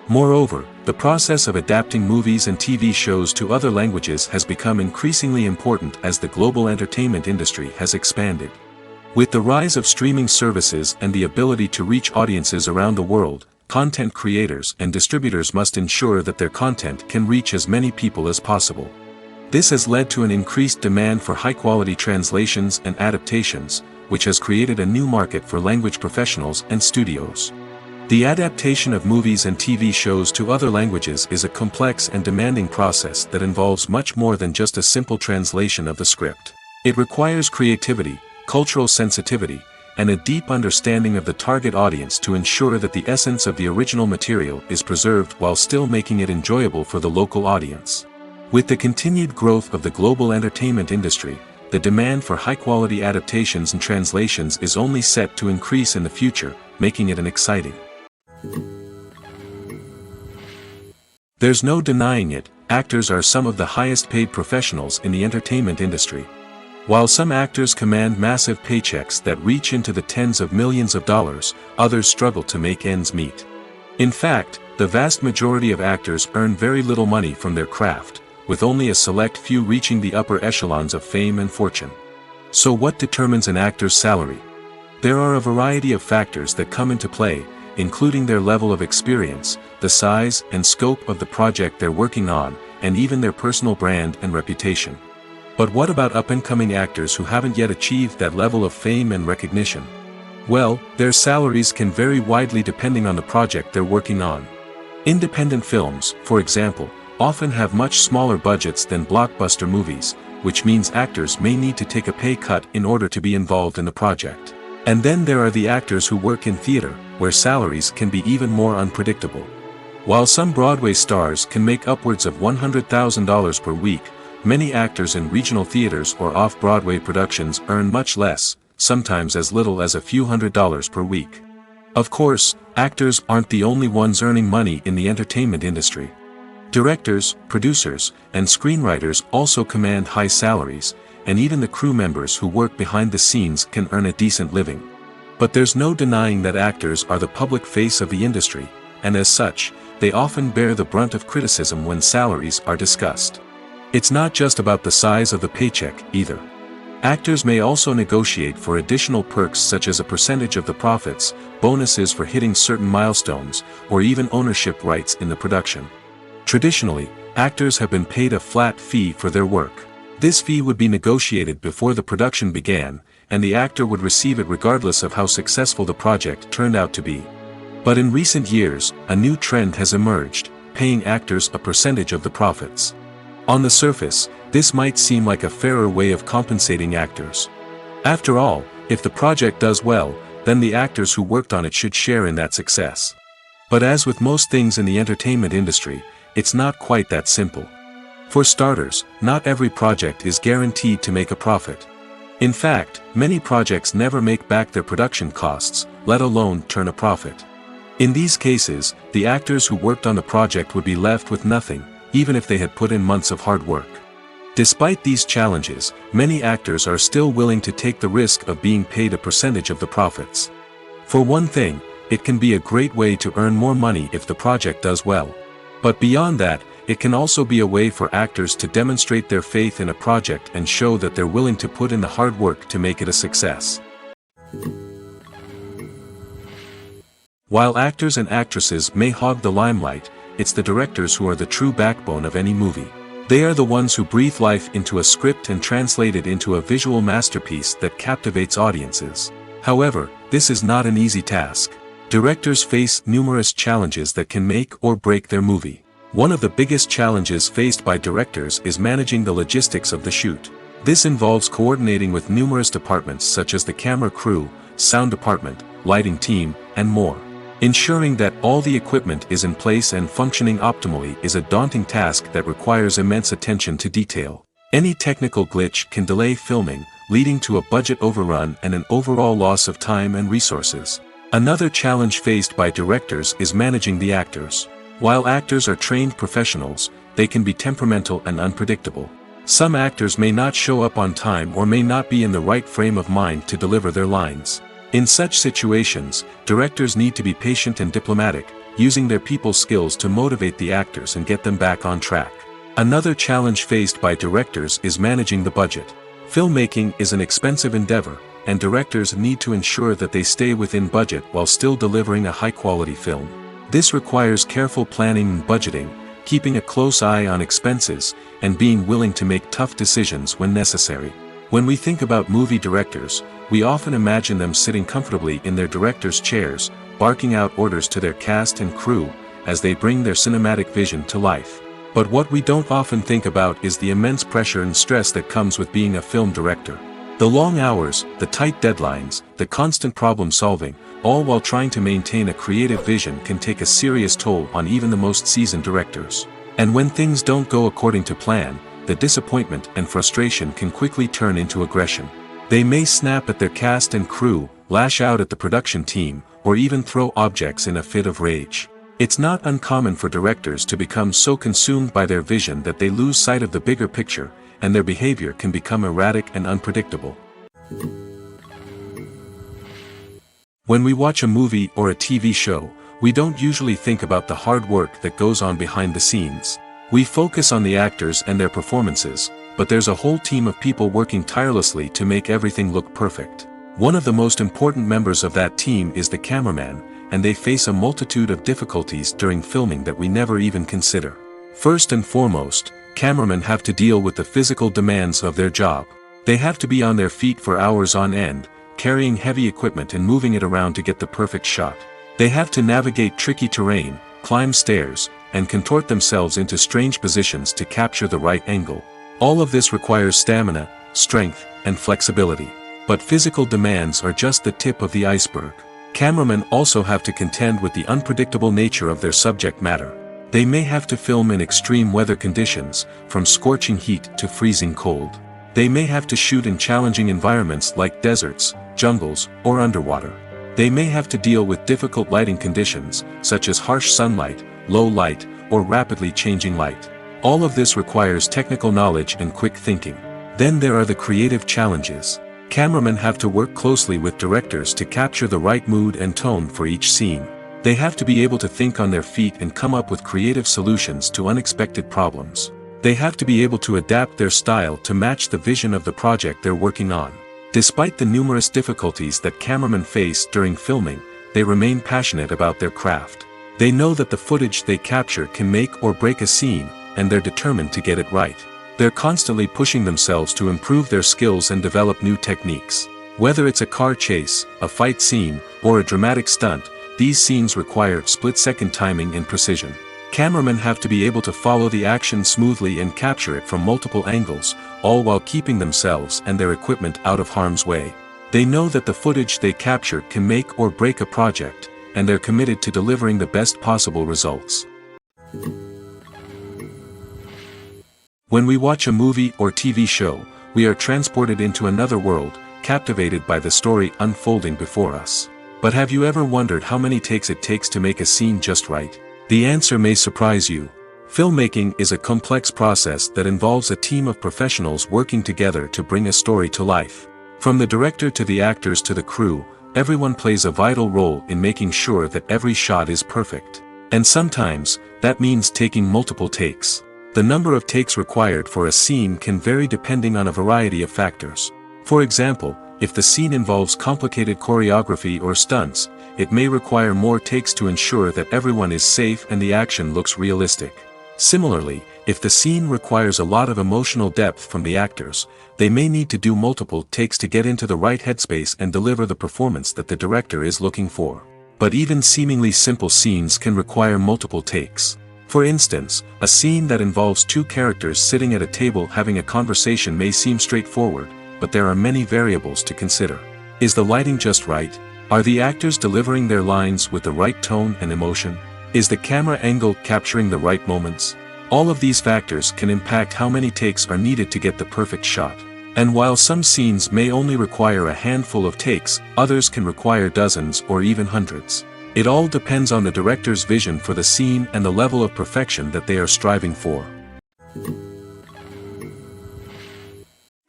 Moreover, the process of adapting movies and TV shows to other languages has become increasingly important as the global entertainment industry has expanded. With the rise of streaming services and the ability to reach audiences around the world, content creators and distributors must ensure that their content can reach as many people as possible. This has led to an increased demand for high-quality translations and adaptations, which has created a new market for language professionals and studios. The adaptation of movies and TV shows to other languages is a complex and demanding process that involves much more than just a simple translation of the script. It requires creativity, cultural sensitivity, and a deep understanding of the target audience to ensure that the essence of the original material is preserved while still making it enjoyable for the local audience. With the continued growth of the global entertainment industry, the demand for high-quality adaptations and translations is only set to increase in the future, making it an exciting. There's no denying it, actors are some of the highest-paid professionals in the entertainment industry. While some actors command massive paychecks that reach into the tens of millions of dollars, others struggle to make ends meet. In fact, the vast majority of actors earn very little money from their craft, with only a select few reaching the upper echelons of fame and fortune. So what determines an actor's salary? There are a variety of factors that come into play, including their level of experience, the size and scope of the project they're working on, and even their personal brand and reputation. But what about up-and-coming actors who haven't yet achieved that level of fame and recognition? Well, their salaries can vary widely depending on the project they're working on. Independent films, for example, often have much smaller budgets than blockbuster movies, which means actors may need to take a pay cut in order to be involved in the project. And then there are the actors who work in theater, where salaries can be even more unpredictable. While some Broadway stars can make upwards of $100,000 per week, Many actors in regional theaters or off-Broadway productions earn much less, sometimes as little as a few $100s per week. Of course, actors aren't the only ones earning money in the entertainment industry. Directors, producers, and screenwriters also command high salaries, and even the crew members who work behind the scenes can earn a decent living. But there's no denying that actors are the public face of the industry, and as such, they often bear the brunt of criticism when salaries are discussed. It's not just about the size of the paycheck, either. Actors may also negotiate for additional perks such as a percentage of the profits, bonuses for hitting certain milestones, or even ownership rights in the production. Traditionally, actors have been paid a flat fee for their work. This fee would be negotiated before the production began, and the actor would receive it regardless of how successful the project turned out to be. But in recent years, a new trend has emerged, paying actors a percentage of the profits. On the surface, this might seem like a fairer way of compensating actors. After all, if the project does well, then the actors who worked on it should share in that success. But as with most things in the entertainment industry, it's not quite that simple. For starters, not every project is guaranteed to make a profit. In fact, many projects never make back their production costs, let alone turn a profit. In these cases, the actors who worked on the project would be left with nothing, even if they had put in months of hard work. Despite these challenges, many actors are still willing to take the risk of being paid a percentage of the profits. For one thing, it can be a great way to earn more money if the project does well. But beyond that, it can also be a way for actors to demonstrate their faith in a project and show that they're willing to put in the hard work to make it a success. While actors and actresses may hog the limelight, it's the directors who are the true backbone of any movie. They are the ones who breathe life into a script and translate it into a visual masterpiece that captivates audiences. However, this is not an easy task. Directors face numerous challenges that can make or break their movie. One of the biggest challenges faced by directors is managing the logistics of the shoot. This involves coordinating with numerous departments such as the camera crew, sound department, lighting team, and more. Ensuring that all the equipment is in place and functioning optimally is a daunting task that requires immense attention to detail. Any technical glitch can delay filming, leading to a budget overrun and an overall loss of time and resources. Another challenge faced by directors is managing the actors. While actors are trained professionals, they can be temperamental and unpredictable. Some actors may not show up on time or may not be in the right frame of mind to deliver their lines. In such situations, directors need to be patient and diplomatic, using their people skills to motivate the actors and get them back on track. Another challenge faced by directors is managing the budget. Filmmaking is an expensive endeavor, and directors need to ensure that they stay within budget while still delivering a high-quality film. This requires careful planning and budgeting, keeping a close eye on expenses, and being willing to make tough decisions when necessary. When we think about movie directors, we often imagine them sitting comfortably in their director's chairs, barking out orders to their cast and crew, as they bring their cinematic vision to life. But what we don't often think about is the immense pressure and stress that comes with being a film director. The long hours, the tight deadlines, the constant problem solving, all while trying to maintain a creative vision can take a serious toll on even the most seasoned directors. And when things don't go according to plan, the disappointment and frustration can quickly turn into aggression. They may snap at their cast and crew, lash out at the production team, or even throw objects in a fit of rage. It's not uncommon for directors to become so consumed by their vision that they lose sight of the bigger picture, and their behavior can become erratic and unpredictable. When we watch a movie or a TV show, we don't usually think about the hard work that goes on behind the scenes. We focus on the actors and their performances, but there's a whole team of people working tirelessly to make everything look perfect. One of the most important members of that team is the cameraman, and they face a multitude of difficulties during filming that we never even consider. First and foremost, cameramen have to deal with the physical demands of their job. They have to be on their feet for hours on end, carrying heavy equipment and moving it around to get the perfect shot. They have to navigate tricky terrain, climb stairs, and contort themselves into strange positions to capture the right angle. All of this requires stamina, strength, and flexibility. But physical demands are just the tip of the iceberg. Cameramen also have to contend with the unpredictable nature of their subject matter. They may have to film in extreme weather conditions, from scorching heat to freezing cold. They may have to shoot in challenging environments like deserts, jungles, or underwater. They may have to deal with difficult lighting conditions, such as harsh sunlight, low light, or rapidly changing light. All of this requires technical knowledge and quick thinking. Then there are the creative challenges. Cameramen have to work closely with directors to capture the right mood and tone for each scene. They have to be able to think on their feet and come up with creative solutions to unexpected problems. They have to be able to adapt their style to match the vision of the project they're working on. Despite the numerous difficulties that cameramen face during filming, they remain passionate about their craft. They know that the footage they capture can make or break a scene, and they're determined to get it right. They're constantly pushing themselves to improve their skills and develop new techniques. Whether it's a car chase, a fight scene, or a dramatic stunt, these scenes require split-second timing and precision. Cameramen have to be able to follow the action smoothly and capture it from multiple angles, all while keeping themselves and their equipment out of harm's way. They know that the footage they capture can make or break a project, and they're committed to delivering the best possible results. When we watch a movie or TV show, we are transported into another world, captivated by the story unfolding before us. But have you ever wondered how many takes it takes to make a scene just right? The answer may surprise you. Filmmaking is a complex process that involves a team of professionals working together to bring a story to life. From the director to the actors to the crew, everyone plays a vital role in making sure that every shot is perfect. And sometimes, that means taking multiple takes. The number of takes required for a scene can vary depending on a variety of factors. For example, if the scene involves complicated choreography or stunts, it may require more takes to ensure that everyone is safe and the action looks realistic. Similarly, if the scene requires a lot of emotional depth from the actors, they may need to do multiple takes to get into the right headspace and deliver the performance that the director is looking for. But even seemingly simple scenes can require multiple takes. For instance, a scene that involves two characters sitting at a table having a conversation may seem straightforward, but there are many variables to consider. Is the lighting just right? Are the actors delivering their lines with the right tone and emotion? Is the camera angle capturing the right moments? All of these factors can impact how many takes are needed to get the perfect shot. And while some scenes may only require a handful of takes, others can require dozens or even hundreds. It all depends on the director's vision for the scene and the level of perfection that they are striving for.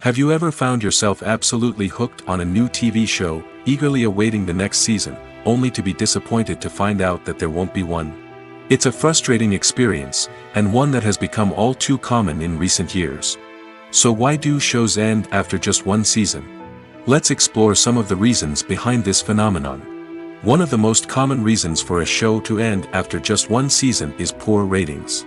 Have you ever found yourself absolutely hooked on a new TV show, eagerly awaiting the next season, only to be disappointed to find out that there won't be one? It's a frustrating experience, and one that has become all too common in recent years. So why do shows end after just one season? Let's explore some of the reasons behind this phenomenon. One of the most common reasons for a show to end after just one season is poor ratings.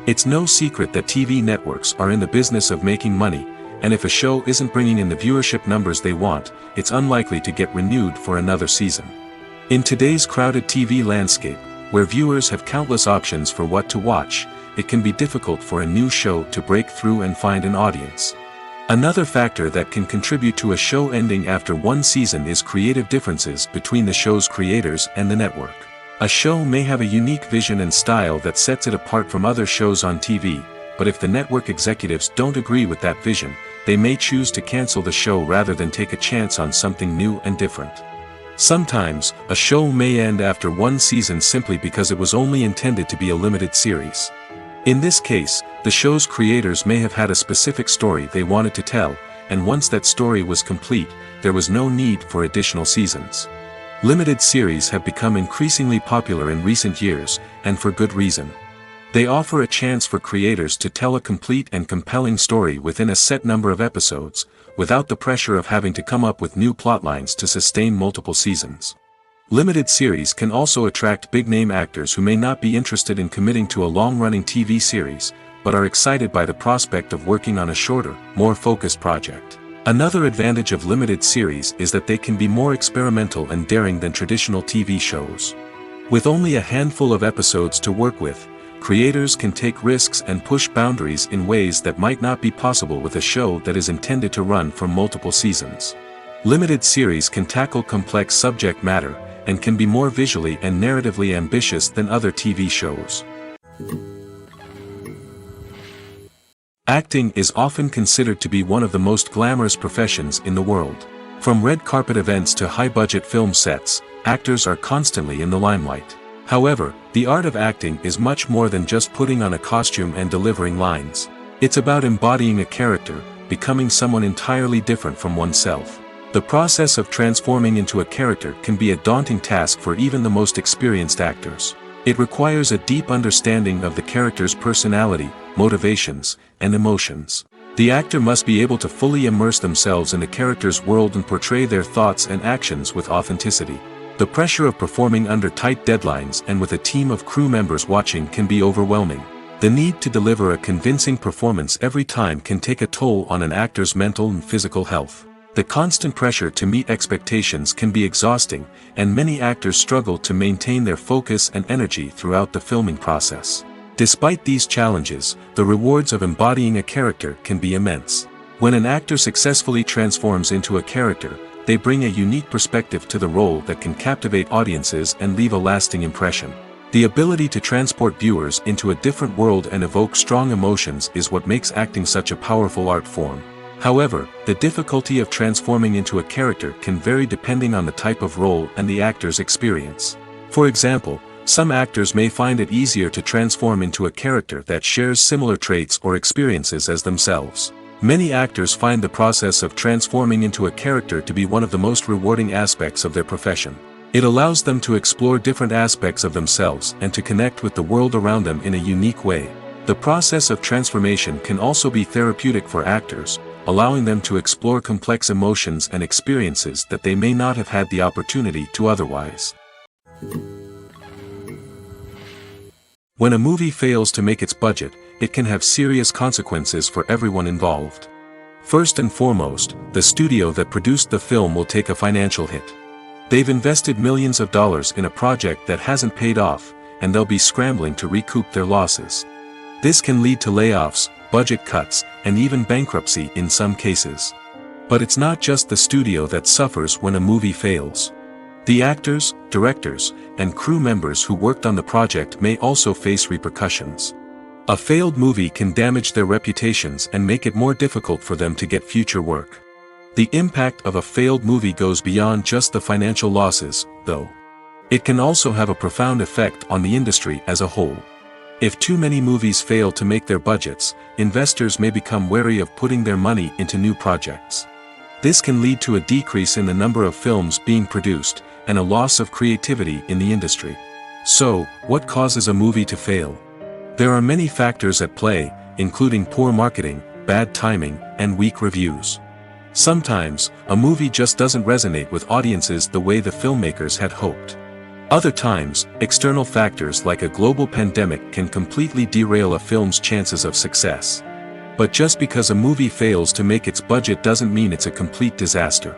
It's no secret that TV networks are in the business of making money, and if a show isn't bringing in the viewership numbers they want, it's unlikely to get renewed for another season. In today's crowded TV landscape, where viewers have countless options for what to watch, it can be difficult for a new show to break through and find an audience. Another factor that can contribute to a show ending after one season is creative differences between the show's creators and the network. A show may have a unique vision and style that sets it apart from other shows on TV, but if the network executives don't agree with that vision, they may choose to cancel the show rather than take a chance on something new and different. Sometimes, a show may end after one season simply because it was only intended to be a limited series. In this case, the show's creators may have had a specific story they wanted to tell, and once that story was complete, there was no need for additional seasons. Limited series have become increasingly popular in recent years, and for good reason. They offer a chance for creators to tell a complete and compelling story within a set number of episodes, without the pressure of having to come up with new plotlines to sustain multiple seasons. Limited series can also attract big-name actors who may not be interested in committing to a long-running TV series, but are excited by the prospect of working on a shorter, more focused project. Another advantage of limited series is that they can be more experimental and daring than traditional TV shows. With only a handful of episodes to work with, creators can take risks and push boundaries in ways that might not be possible with a show that is intended to run for multiple seasons. Limited series can tackle complex subject matter, and can be more visually and narratively ambitious than other TV shows. Acting is often considered to be one of the most glamorous professions in the world. From red carpet events to high-budget film sets, actors are constantly in the limelight. However, the art of acting is much more than just putting on a costume and delivering lines. It's about embodying a character, becoming someone entirely different from oneself. The process of transforming into a character can be a daunting task for even the most experienced actors. It requires a deep understanding of the character's personality, motivations, and emotions. The actor must be able to fully immerse themselves in the character's world and portray their thoughts and actions with authenticity. The pressure of performing under tight deadlines and with a team of crew members watching can be overwhelming. The need to deliver a convincing performance every time can take a toll on an actor's mental and physical health. The constant pressure to meet expectations can be exhausting, and many actors struggle to maintain their focus and energy throughout the filming process. Despite these challenges, the rewards of embodying a character can be immense. When an actor successfully transforms into a character, they bring a unique perspective to the role that can captivate audiences and leave a lasting impression. The ability to transport viewers into a different world and evoke strong emotions is what makes acting such a powerful art form. However, the difficulty of transforming into a character can vary depending on the type of role and the actor's experience. For example, some actors may find it easier to transform into a character that shares similar traits or experiences as themselves. Many actors find the process of transforming into a character to be one of the most rewarding aspects of their profession. It allows them to explore different aspects of themselves and to connect with the world around them in a unique way. The process of transformation can also be therapeutic for actors, allowing them to explore complex emotions and experiences that they may not have had the opportunity to otherwise. When a movie fails to make its budget, it can have serious consequences for everyone involved. First and foremost, the studio that produced the film will take a financial hit. They've invested millions of dollars in a project that hasn't paid off, and they'll be scrambling to recoup their losses. This can lead to layoffs, budget cuts, and even bankruptcy in some cases. But it's not just the studio that suffers when a movie fails. The actors, directors, and crew members who worked on the project may also face repercussions. A failed movie can damage their reputations and make it more difficult for them to get future work. The impact of a failed movie goes beyond just the financial losses, though. It can also have a profound effect on the industry as a whole. If too many movies fail to make their budgets, investors may become wary of putting their money into new projects. This can lead to a decrease in the number of films being produced, and a loss of creativity in the industry. So, what causes a movie to fail? There are many factors at play, including poor marketing, bad timing, and weak reviews. Sometimes, a movie just doesn't resonate with audiences the way the filmmakers had hoped. Other times, external factors like a global pandemic can completely derail a film's chances of success. But just because a movie fails to make its budget doesn't mean it's a complete disaster.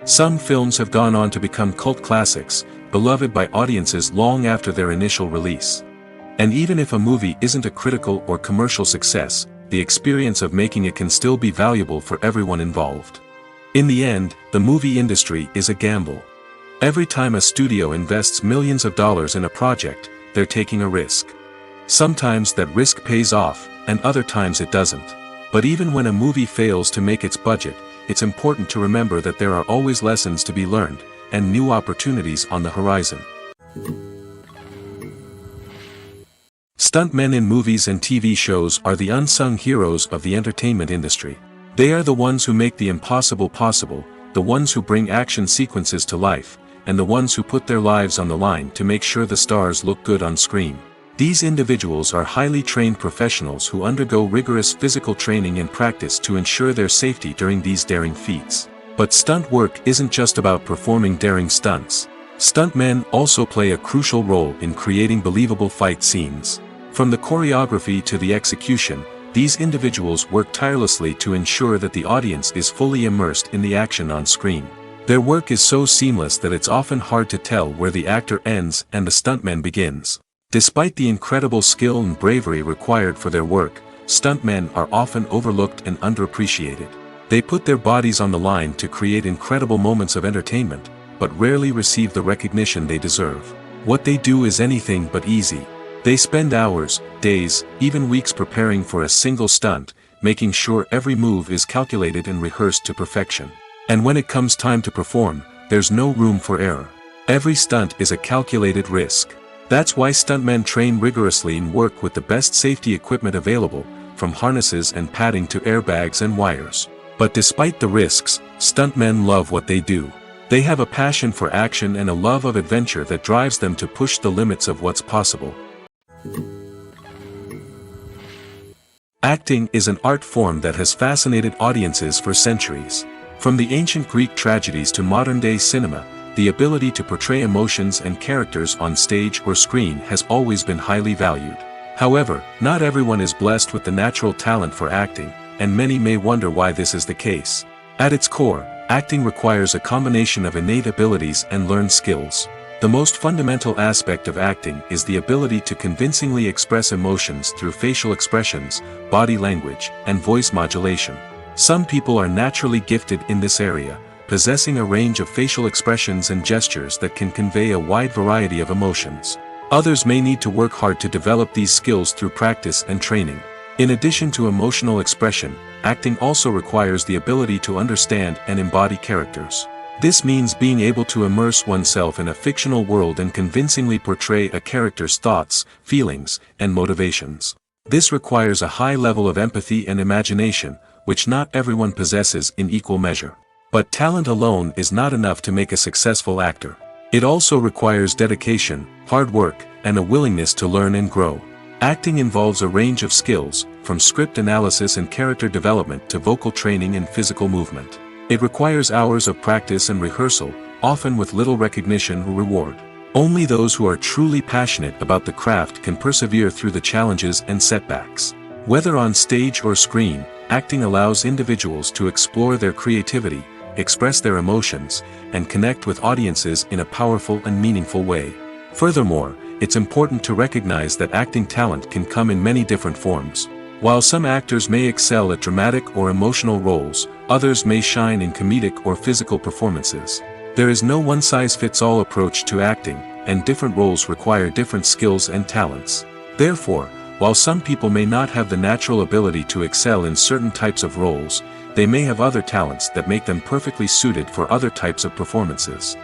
Some films have gone on to become cult classics, beloved by audiences long after their initial release. And even if a movie isn't a critical or commercial success, the experience of making it can still be valuable for everyone involved. In the end, the movie industry is a gamble. Every time a studio invests millions of dollars in a project, they're taking a risk. Sometimes that risk pays off, and other times it doesn't. But even when a movie fails to make its budget, it's important to remember that there are always lessons to be learned, and new opportunities on the horizon. Stuntmen in movies and TV shows are the unsung heroes of the entertainment industry. They are the ones who make the impossible possible, the ones who bring action sequences to life, and the ones who put their lives on the line to make sure the stars look good on screen. These individuals are highly trained professionals who undergo rigorous physical training and practice to ensure their safety during these daring feats. But stunt work isn't just about performing daring stunts. Stuntmen also play a crucial role in creating believable fight scenes. From the choreography to the execution, these individuals work tirelessly to ensure that the audience is fully immersed in the action on screen. Their work is so seamless that it's often hard to tell where the actor ends and the stuntman begins. Despite the incredible skill and bravery required for their work, stuntmen are often overlooked and underappreciated. They put their bodies on the line to create incredible moments of entertainment, but rarely receive the recognition they deserve. What they do is anything but easy. They spend hours, days, even weeks preparing for a single stunt, making sure every move is calculated and rehearsed to perfection. And when it comes time to perform, there's no room for error. Every stunt is a calculated risk. That's why stuntmen train rigorously and work with the best safety equipment available, from harnesses and padding to airbags and wires. But despite the risks, stuntmen love what they do. They have a passion for action and a love of adventure that drives them to push the limits of what's possible. Acting is an art form that has fascinated audiences for centuries. From the ancient Greek tragedies to modern-day cinema, the ability to portray emotions and characters on stage or screen has always been highly valued. However, not everyone is blessed with the natural talent for acting, and many may wonder why this is the case. At its core, acting requires a combination of innate abilities and learned skills. The most fundamental aspect of acting is the ability to convincingly express emotions through facial expressions, body language, and voice modulation. Some people are naturally gifted in this area, possessing a range of facial expressions and gestures that can convey a wide variety of emotions. Others may need to work hard to develop these skills through practice and training. In addition to emotional expression, acting also requires the ability to understand and embody characters. This means being able to immerse oneself in a fictional world and convincingly portray a character's thoughts, feelings, and motivations. This requires a high level of empathy and imagination, which not everyone possesses in equal measure. But talent alone is not enough to make a successful actor. It also requires dedication, hard work, and a willingness to learn and grow. Acting involves a range of skills, from script analysis and character development to vocal training and physical movement. It requires hours of practice and rehearsal, often with little recognition or reward. Only those who are truly passionate about the craft can persevere through the challenges and setbacks. Whether on stage or screen, acting allows individuals to explore their creativity, express their emotions, and connect with audiences in a powerful and meaningful way. Furthermore, it's important to recognize that acting talent can come in many different forms. While some actors may excel at dramatic or emotional roles, others may shine in comedic or physical performances. There is no one-size-fits-all approach to acting, and different roles require different skills and talents. Therefore, while some people may not have the natural ability to excel in certain types of roles, they may have other talents that make them perfectly suited for other types of performances.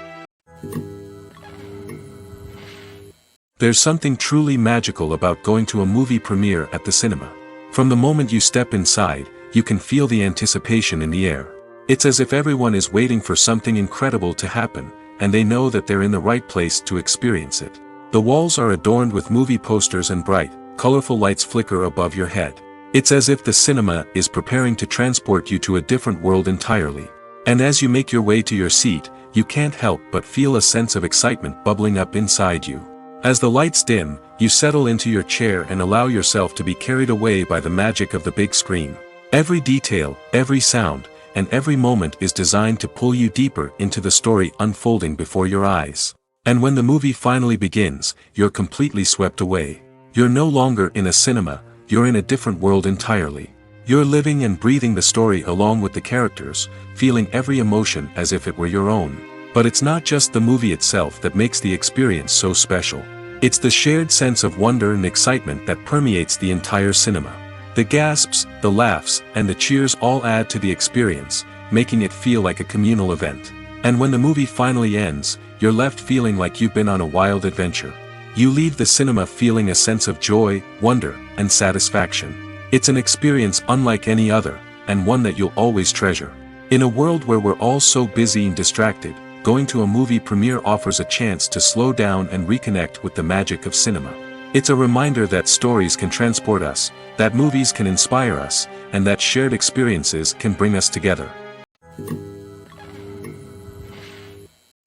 There's something truly magical about going to a movie premiere at the cinema. From the moment you step inside, you can feel the anticipation in the air. It's as if everyone is waiting for something incredible to happen, and they know that they're in the right place to experience it. The walls are adorned with movie posters and bright, colorful lights flicker above your head. It's as if the cinema is preparing to transport you to a different world entirely. And as you make your way to your seat, you can't help but feel a sense of excitement bubbling up inside you. As the lights dim, you settle into your chair and allow yourself to be carried away by the magic of the big screen. Every detail, every sound, and every moment is designed to pull you deeper into the story unfolding before your eyes. And when the movie finally begins, you're completely swept away. You're no longer in a cinema, you're in a different world entirely. You're living and breathing the story along with the characters, feeling every emotion as if it were your own. But it's not just the movie itself that makes the experience so special. It's the shared sense of wonder and excitement that permeates the entire cinema. The gasps, the laughs, and the cheers all add to the experience, making it feel like a communal event. And when the movie finally ends, you're left feeling like you've been on a wild adventure. You leave the cinema feeling a sense of joy, wonder, and satisfaction. It's an experience unlike any other, and one that you'll always treasure. In a world where we're all so busy and distracted, going to a movie premiere offers a chance to slow down and reconnect with the magic of cinema. It's a reminder that stories can transport us, that movies can inspire us, and that shared experiences can bring us together.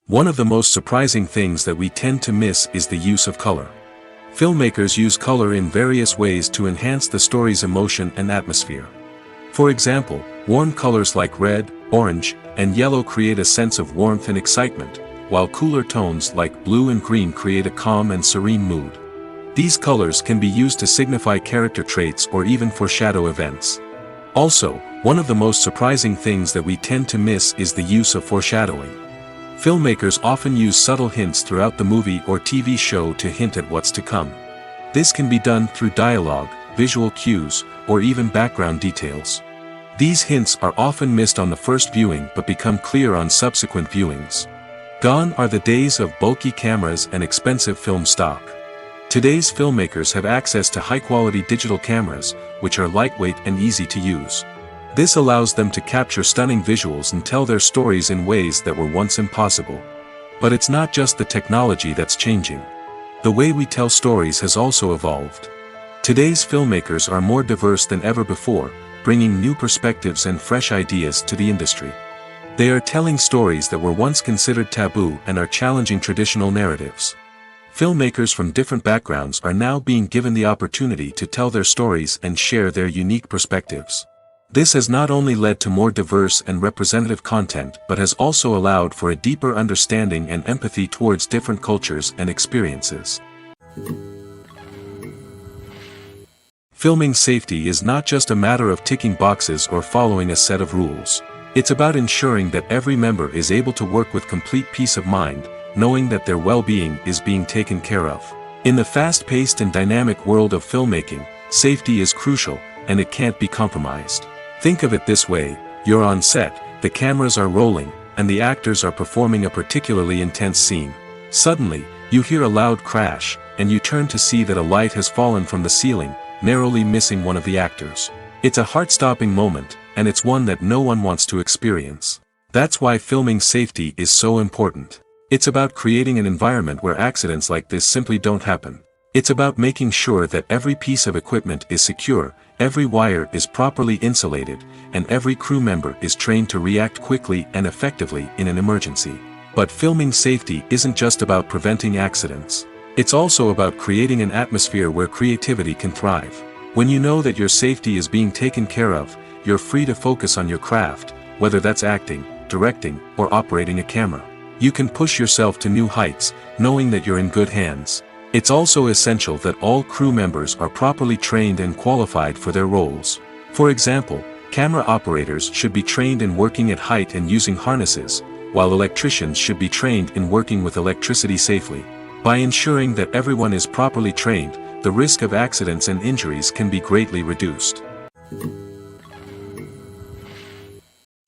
One of the most surprising things that we tend to miss is the use of color. Filmmakers use color in various ways to enhance the story's emotion and atmosphere. For example, warm colors like red, orange, and yellow create a sense of warmth and excitement, while cooler tones like blue and green create a calm and serene mood. These colors can be used to signify character traits or even foreshadow events. Also, one of the most surprising things that we tend to miss is the use of foreshadowing. Filmmakers often use subtle hints throughout the movie or TV show to hint at what's to come. This can be done through dialogue, visual cues, or even background details. These hints are often missed on the first viewing but become clear on subsequent viewings. Gone are the days of bulky cameras and expensive film stock. Today's filmmakers have access to high-quality digital cameras, which are lightweight and easy to use. This allows them to capture stunning visuals and tell their stories in ways that were once impossible. But it's not just the technology that's changing. The way we tell stories has also evolved. Today's filmmakers are more diverse than ever before, bringing new perspectives and fresh ideas to the industry. They are telling stories that were once considered taboo and are challenging traditional narratives. Filmmakers from different backgrounds are now being given the opportunity to tell their stories and share their unique perspectives. This has not only led to more diverse and representative content but has also allowed for a deeper understanding and empathy towards different cultures and experiences. Filming safety is not just a matter of ticking boxes or following a set of rules. It's about ensuring that every member is able to work with complete peace of mind, knowing that their well-being is being taken care of. In the fast-paced and dynamic world of filmmaking, safety is crucial, and it can't be compromised. Think of it this way: you're on set, the cameras are rolling, and the actors are performing a particularly intense scene. Suddenly, you hear a loud crash, and you turn to see that a light has fallen from the ceiling, narrowly missing one of the actors. It's a heart-stopping moment, and it's one that no one wants to experience. That's why filming safety is so important. It's about creating an environment where accidents like this simply don't happen. It's about making sure that every piece of equipment is secure, every wire is properly insulated, and every crew member is trained to react quickly and effectively in an emergency. But filming safety isn't just about preventing accidents. It's also about creating an atmosphere where creativity can thrive. When you know that your safety is being taken care of, you're free to focus on your craft, whether that's acting, directing, or operating a camera. You can push yourself to new heights, knowing that you're in good hands. It's also essential that all crew members are properly trained and qualified for their roles. For example, camera operators should be trained in working at height and using harnesses, while electricians should be trained in working with electricity safely. By ensuring that everyone is properly trained, the risk of accidents and injuries can be greatly reduced.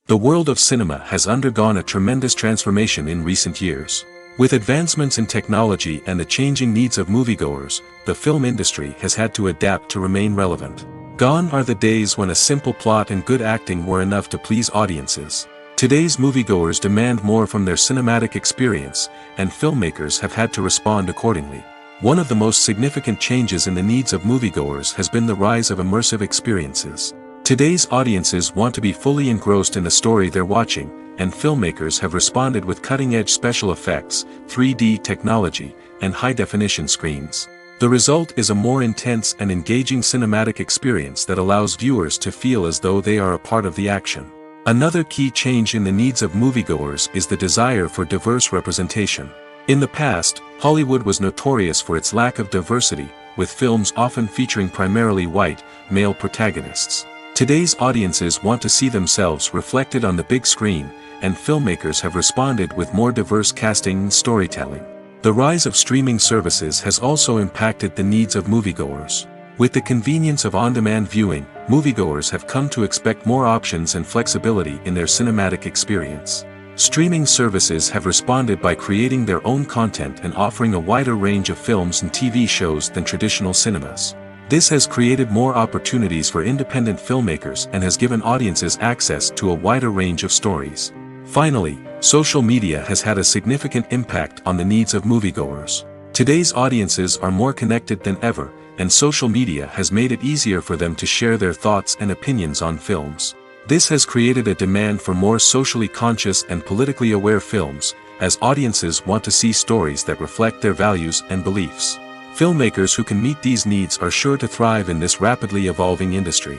The world of cinema has undergone a tremendous transformation in recent years. With advancements in technology and the changing needs of moviegoers, the film industry has had to adapt to remain relevant. Gone are the days when a simple plot and good acting were enough to please audiences. Today's moviegoers demand more from their cinematic experience, and filmmakers have had to respond accordingly. One of the most significant changes in the needs of moviegoers has been the rise of immersive experiences. Today's audiences want to be fully engrossed in the story they're watching, and filmmakers have responded with cutting-edge special effects, 3D technology, and high-definition screens. The result is a more intense and engaging cinematic experience that allows viewers to feel as though they are a part of the action. Another key change in the needs of moviegoers is the desire for diverse representation. In the past, Hollywood was notorious for its lack of diversity, with films often featuring primarily white, male protagonists. Today's audiences want to see themselves reflected on the big screen, and filmmakers have responded with more diverse casting and storytelling. The rise of streaming services has also impacted the needs of moviegoers. With the convenience of on-demand viewing, moviegoers have come to expect more options and flexibility in their cinematic experience. Streaming services have responded by creating their own content and offering a wider range of films and TV shows than traditional cinemas. This has created more opportunities for independent filmmakers and has given audiences access to a wider range of stories. Finally, social media has had a significant impact on the needs of moviegoers. Today's audiences are more connected than ever, and social media has made it easier for them to share their thoughts and opinions on films. This has created a demand for more socially conscious and politically aware films, as audiences want to see stories that reflect their values and beliefs. Filmmakers who can meet these needs are sure to thrive in this rapidly evolving industry.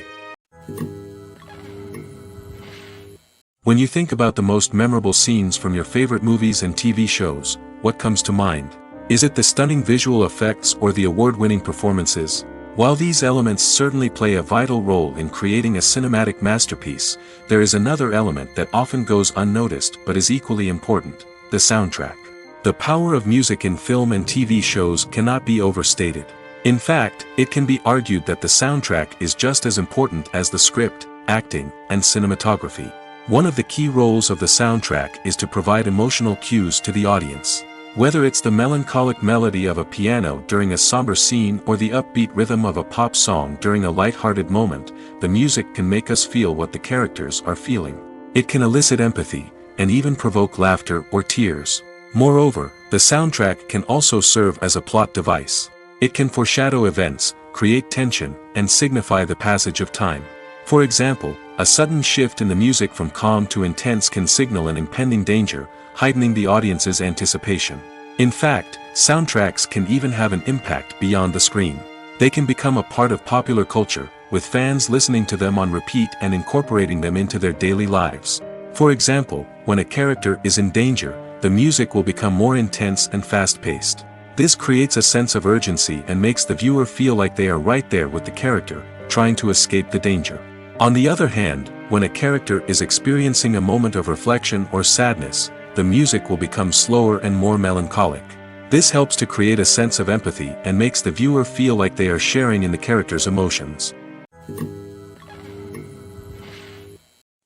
When you think about the most memorable scenes from your favorite movies and TV shows, what comes to mind? Is it the stunning visual effects or the award-winning performances? While these elements certainly play a vital role in creating a cinematic masterpiece, there is another element that often goes unnoticed but is equally important: the soundtrack. The power of music in film and TV shows cannot be overstated. In fact, it can be argued that the soundtrack is just as important as the script, acting, and cinematography. One of the key roles of the soundtrack is to provide emotional cues to the audience. Whether it's the melancholic melody of a piano during a somber scene or the upbeat rhythm of a pop song during a light-hearted moment, the music can make us feel what the characters are feeling. It can elicit empathy, and even provoke laughter or tears. Moreover, the soundtrack can also serve as a plot device. It can foreshadow events, create tension, and signify the passage of time. For example, a sudden shift in the music from calm to intense can signal an impending danger, heightening the audience's anticipation. In fact, soundtracks can even have an impact beyond the screen. They can become a part of popular culture, with fans listening to them on repeat and incorporating them into their daily lives. For example, when a character is in danger, the music will become more intense and fast-paced. This creates a sense of urgency and makes the viewer feel like they are right there with the character, trying to escape the danger. On the other hand, when a character is experiencing a moment of reflection or sadness, the music will become slower and more melancholic. This helps to create a sense of empathy and makes the viewer feel like they are sharing in the character's emotions.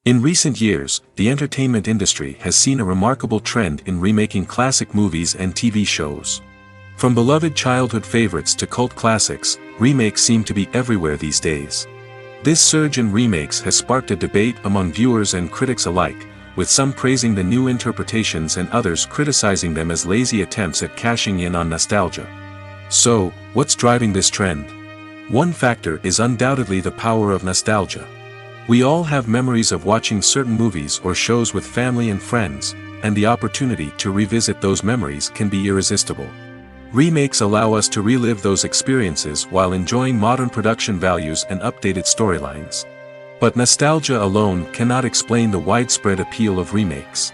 In recent years, the entertainment industry has seen a remarkable trend in remaking classic movies and TV shows. From beloved childhood favorites to cult classics, remakes seem to be everywhere these days. This surge in remakes has sparked a debate among viewers and critics alike, with some praising the new interpretations and others criticizing them as lazy attempts at cashing in on nostalgia. So, what's driving this trend? One factor is undoubtedly the power of nostalgia. We all have memories of watching certain movies or shows with family and friends, and the opportunity to revisit those memories can be irresistible. Remakes allow us to relive those experiences while enjoying modern production values and updated storylines. But nostalgia alone cannot explain the widespread appeal of remakes.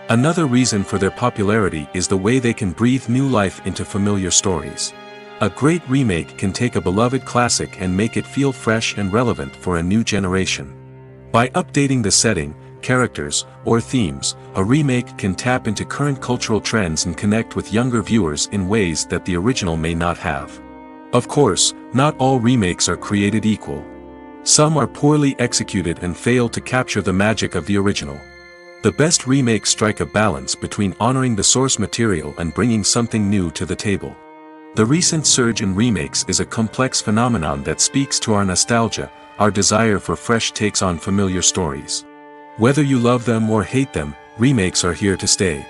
Another reason for their popularity is the way they can breathe new life into familiar stories. A great remake can take a beloved classic and make it feel fresh and relevant for a new generation. By updating the setting, characters, or themes, a remake can tap into current cultural trends and connect with younger viewers in ways that the original may not have. Of course, not all remakes are created equal. Some are poorly executed and fail to capture the magic of the original. The best remakes strike a balance between honoring the source material and bringing something new to the table. The recent surge in remakes is a complex phenomenon that speaks to our nostalgia, our desire for fresh takes on familiar stories. Whether you love them or hate them, remakes are here to stay.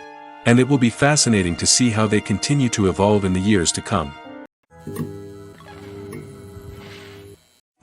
And it will be fascinating to see how they continue to evolve in the years to come.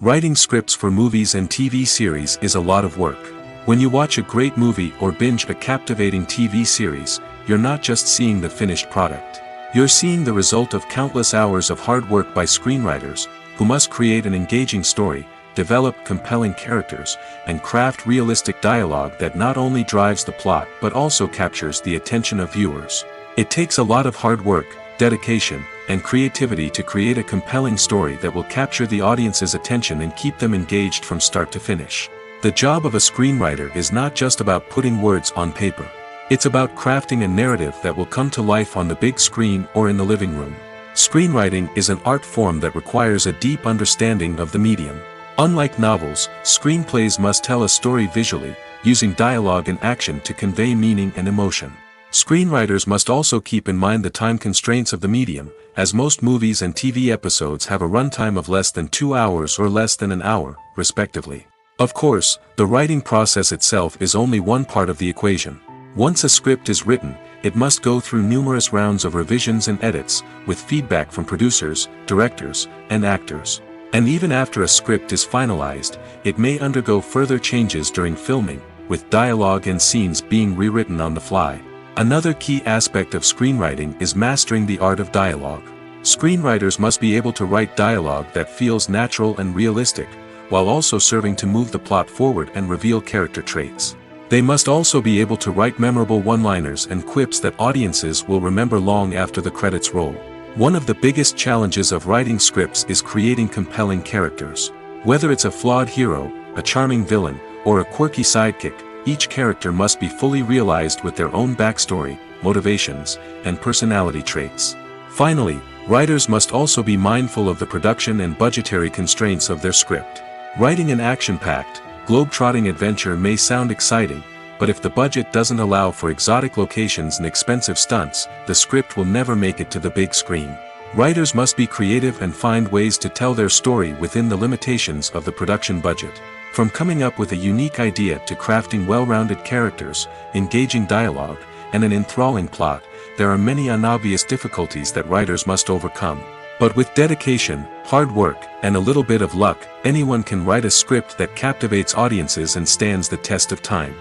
Writing scripts for movies and TV series is a lot of work. When you watch a great movie or binge a captivating TV series, you're not just seeing the finished product. You're seeing the result of countless hours of hard work by screenwriters, who must create an engaging story, develop compelling characters, and craft realistic dialogue that not only drives the plot but also captures the attention of viewers. It takes a lot of hard work, dedication, and creativity to create a compelling story that will capture the audience's attention and keep them engaged from start to finish. The job of a screenwriter is not just about putting words on paper. It's about crafting a narrative that will come to life on the big screen or in the living room. Screenwriting is an art form that requires a deep understanding of the medium. Unlike novels, screenplays must tell a story visually, using dialogue and action to convey meaning and emotion. Screenwriters must also keep in mind the time constraints of the medium, as most movies and TV episodes have a runtime of less than 2 hours or less than an hour, respectively. Of course, the writing process itself is only one part of the equation. Once a script is written, it must go through numerous rounds of revisions and edits, with feedback from producers, directors, and actors. And even after a script is finalized, it may undergo further changes during filming, with dialogue and scenes being rewritten on the fly. Another key aspect of screenwriting is mastering the art of dialogue. Screenwriters must be able to write dialogue that feels natural and realistic, while also serving to move the plot forward and reveal character traits. They must also be able to write memorable one-liners and quips that audiences will remember long after the credits roll. One of the biggest challenges of writing scripts is creating compelling characters. Whether it's a flawed hero, a charming villain, or a quirky sidekick, each character must be fully realized with their own backstory, motivations, and personality traits. Finally, Writers must also be mindful of the production and budgetary constraints of their script. Writing an action-packed, globe-trotting adventure may sound exciting, but if the budget doesn't allow for exotic locations and expensive stunts, the script will never make it to the big screen. Writers must be creative and find ways to tell their story within the limitations of the production budget. From coming up with a unique idea to crafting well-rounded characters, engaging dialogue, and an enthralling plot, there are many unobvious difficulties that writers must overcome. But with dedication, hard work, and a little bit of luck, anyone can write a script that captivates audiences and stands the test of time.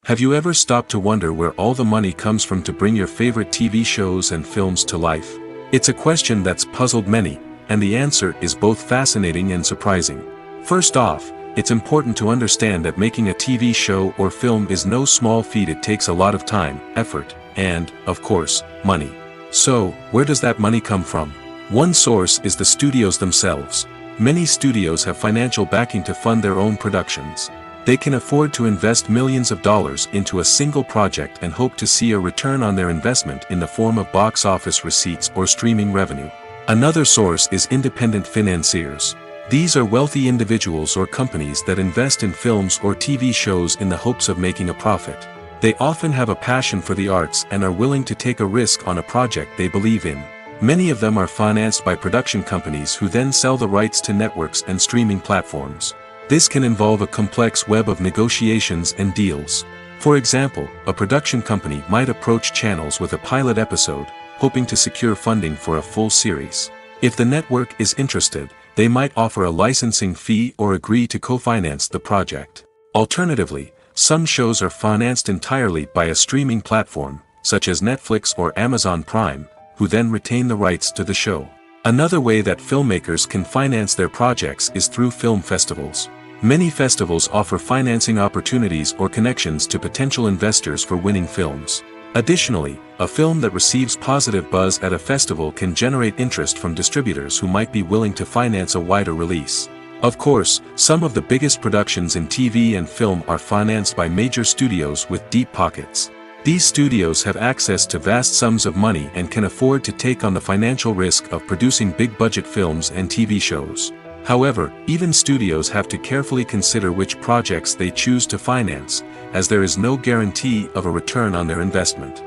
Have you ever stopped to wonder where all the money comes from to bring your favorite TV shows and films to life? It's a question that's puzzled many, and the answer is both fascinating and surprising. First off, it's important to understand that making a TV show or film is no small feat. It takes a lot of time, effort, and, of course, money. So, where does that money come from? One source is the studios themselves. Many studios have financial backing to fund their own productions. They can afford to invest millions of dollars into a single project and hope to see a return on their investment in the form of box office receipts or streaming revenue. Another source is independent financiers. These are wealthy individuals or companies that invest in films or TV shows in the hopes of making a profit. They often have a passion for the arts and are willing to take a risk on a project they believe in. Many of them are financed by production companies who then sell the rights to networks and streaming platforms. This can involve a complex web of negotiations and deals. For example, a production company might approach channels with a pilot episode, hoping to secure funding for a full series. If the network is interested, they might offer a licensing fee or agree to co-finance the project. Alternatively, some shows are financed entirely by a streaming platform, such as Netflix or Amazon Prime, who then retain the rights to the show. Another way that filmmakers can finance their projects is through film festivals. Many festivals offer financing opportunities or connections to potential investors for winning films. Additionally, a film that receives positive buzz at a festival can generate interest from distributors who might be willing to finance a wider release. Of course, some of the biggest productions in TV and film are financed by major studios with deep pockets. These studios have access to vast sums of money and can afford to take on the financial risk of producing big-budget films and TV shows. However, even studios have to carefully consider which projects they choose to finance, as there is no guarantee of a return on their investment.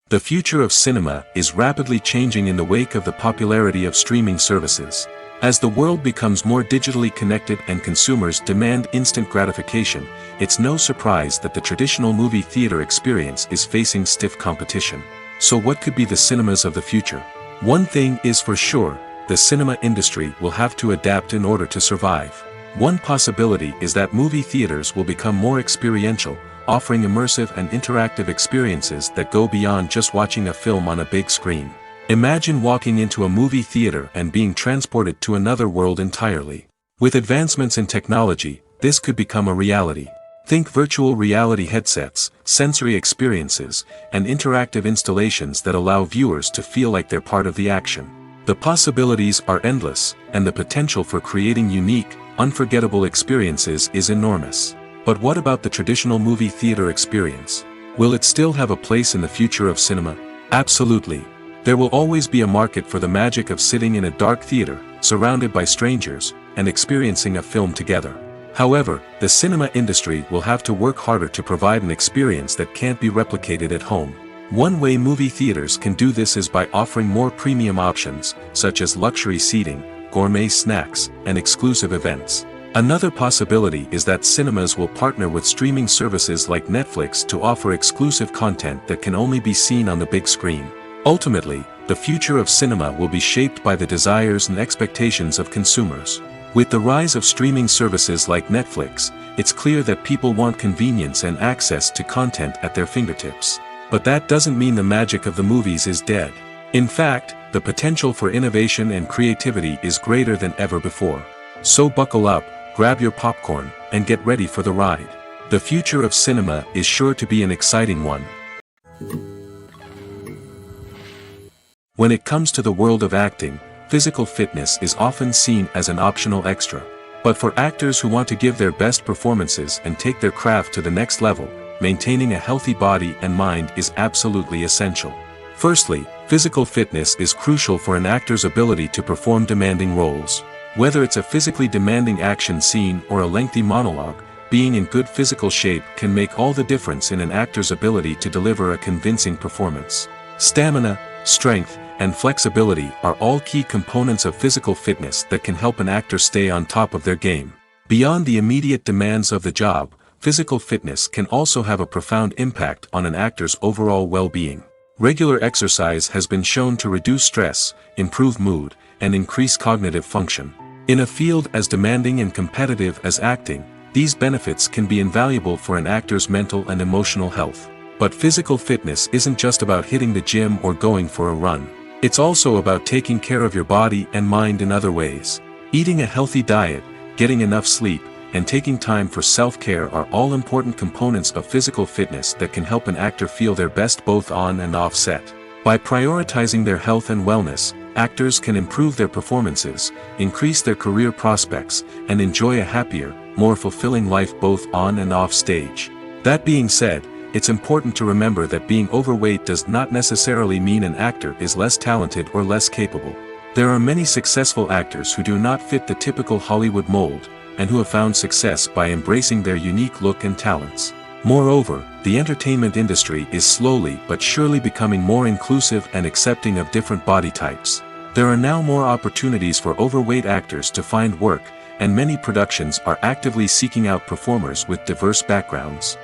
The future of cinema is rapidly changing in the wake of the popularity of streaming services. As the world becomes more digitally connected and consumers demand instant gratification, it's no surprise that the traditional movie theater experience is facing stiff competition. So what could be the cinemas of the future? One thing is for sure, the cinema industry will have to adapt in order to survive. One possibility is that movie theaters will become more experiential, offering immersive and interactive experiences that go beyond just watching a film on a big screen. Imagine walking into a movie theater and being transported to another world entirely. With advancements in technology, this could become a reality. Think virtual reality headsets, sensory experiences, and interactive installations that allow viewers to feel like they're part of the action. The possibilities are endless, and the potential for creating unique, unforgettable experiences is enormous. But what about the traditional movie theater experience? Will it still have a place in the future of cinema? Absolutely. There will always be a market for the magic of sitting in a dark theater, surrounded by strangers, and experiencing a film together. However, the cinema industry will have to work harder to provide an experience that can't be replicated at home. One way movie theaters can do this is by offering more premium options, such as luxury seating, gourmet snacks, and exclusive events. Another possibility is that cinemas will partner with streaming services like Netflix to offer exclusive content that can only be seen on the big screen. Ultimately, the future of cinema will be shaped by the desires and expectations of consumers. With the rise of streaming services like Netflix, it's clear that people want convenience and access to content at their fingertips. But that doesn't mean the magic of the movies is dead. In fact, the potential for innovation and creativity is greater than ever before. So buckle up, grab your popcorn, and get ready for the ride. The future of cinema is sure to be an exciting one. When it comes to the world of acting, physical fitness is often seen as an optional extra. But for actors who want to give their best performances and take their craft to the next level, maintaining a healthy body and mind is absolutely essential. Firstly, physical fitness is crucial for an actor's ability to perform demanding roles. Whether it's a physically demanding action scene or a lengthy monologue, being in good physical shape can make all the difference in an actor's ability to deliver a convincing performance. Stamina, strength, and flexibility are all key components of physical fitness that can help an actor stay on top of their game. Beyond the immediate demands of the job, physical fitness can also have a profound impact on an actor's overall well-being. Regular exercise has been shown to reduce stress, improve mood, and increase cognitive function. In a field as demanding and competitive as acting, these benefits can be invaluable for an actor's mental and emotional health. But physical fitness isn't just about hitting the gym or going for a run. It's also about taking care of your body and mind in other ways. Eating a healthy diet, getting enough sleep, and taking time for self-care are all important components of physical fitness that can help an actor feel their best both on and off set. By prioritizing their health and wellness, actors can improve their performances, increase their career prospects, and enjoy a happier, more fulfilling life both on and off stage. That being said, it's important to remember that being overweight does not necessarily mean an actor is less talented or less capable. There are many successful actors who do not fit the typical Hollywood mold, and who have found success by embracing their unique look and talents. Moreover, the entertainment industry is slowly but surely becoming more inclusive and accepting of different body types. There are now more opportunities for overweight actors to find work, and many productions are actively seeking out performers with diverse backgrounds.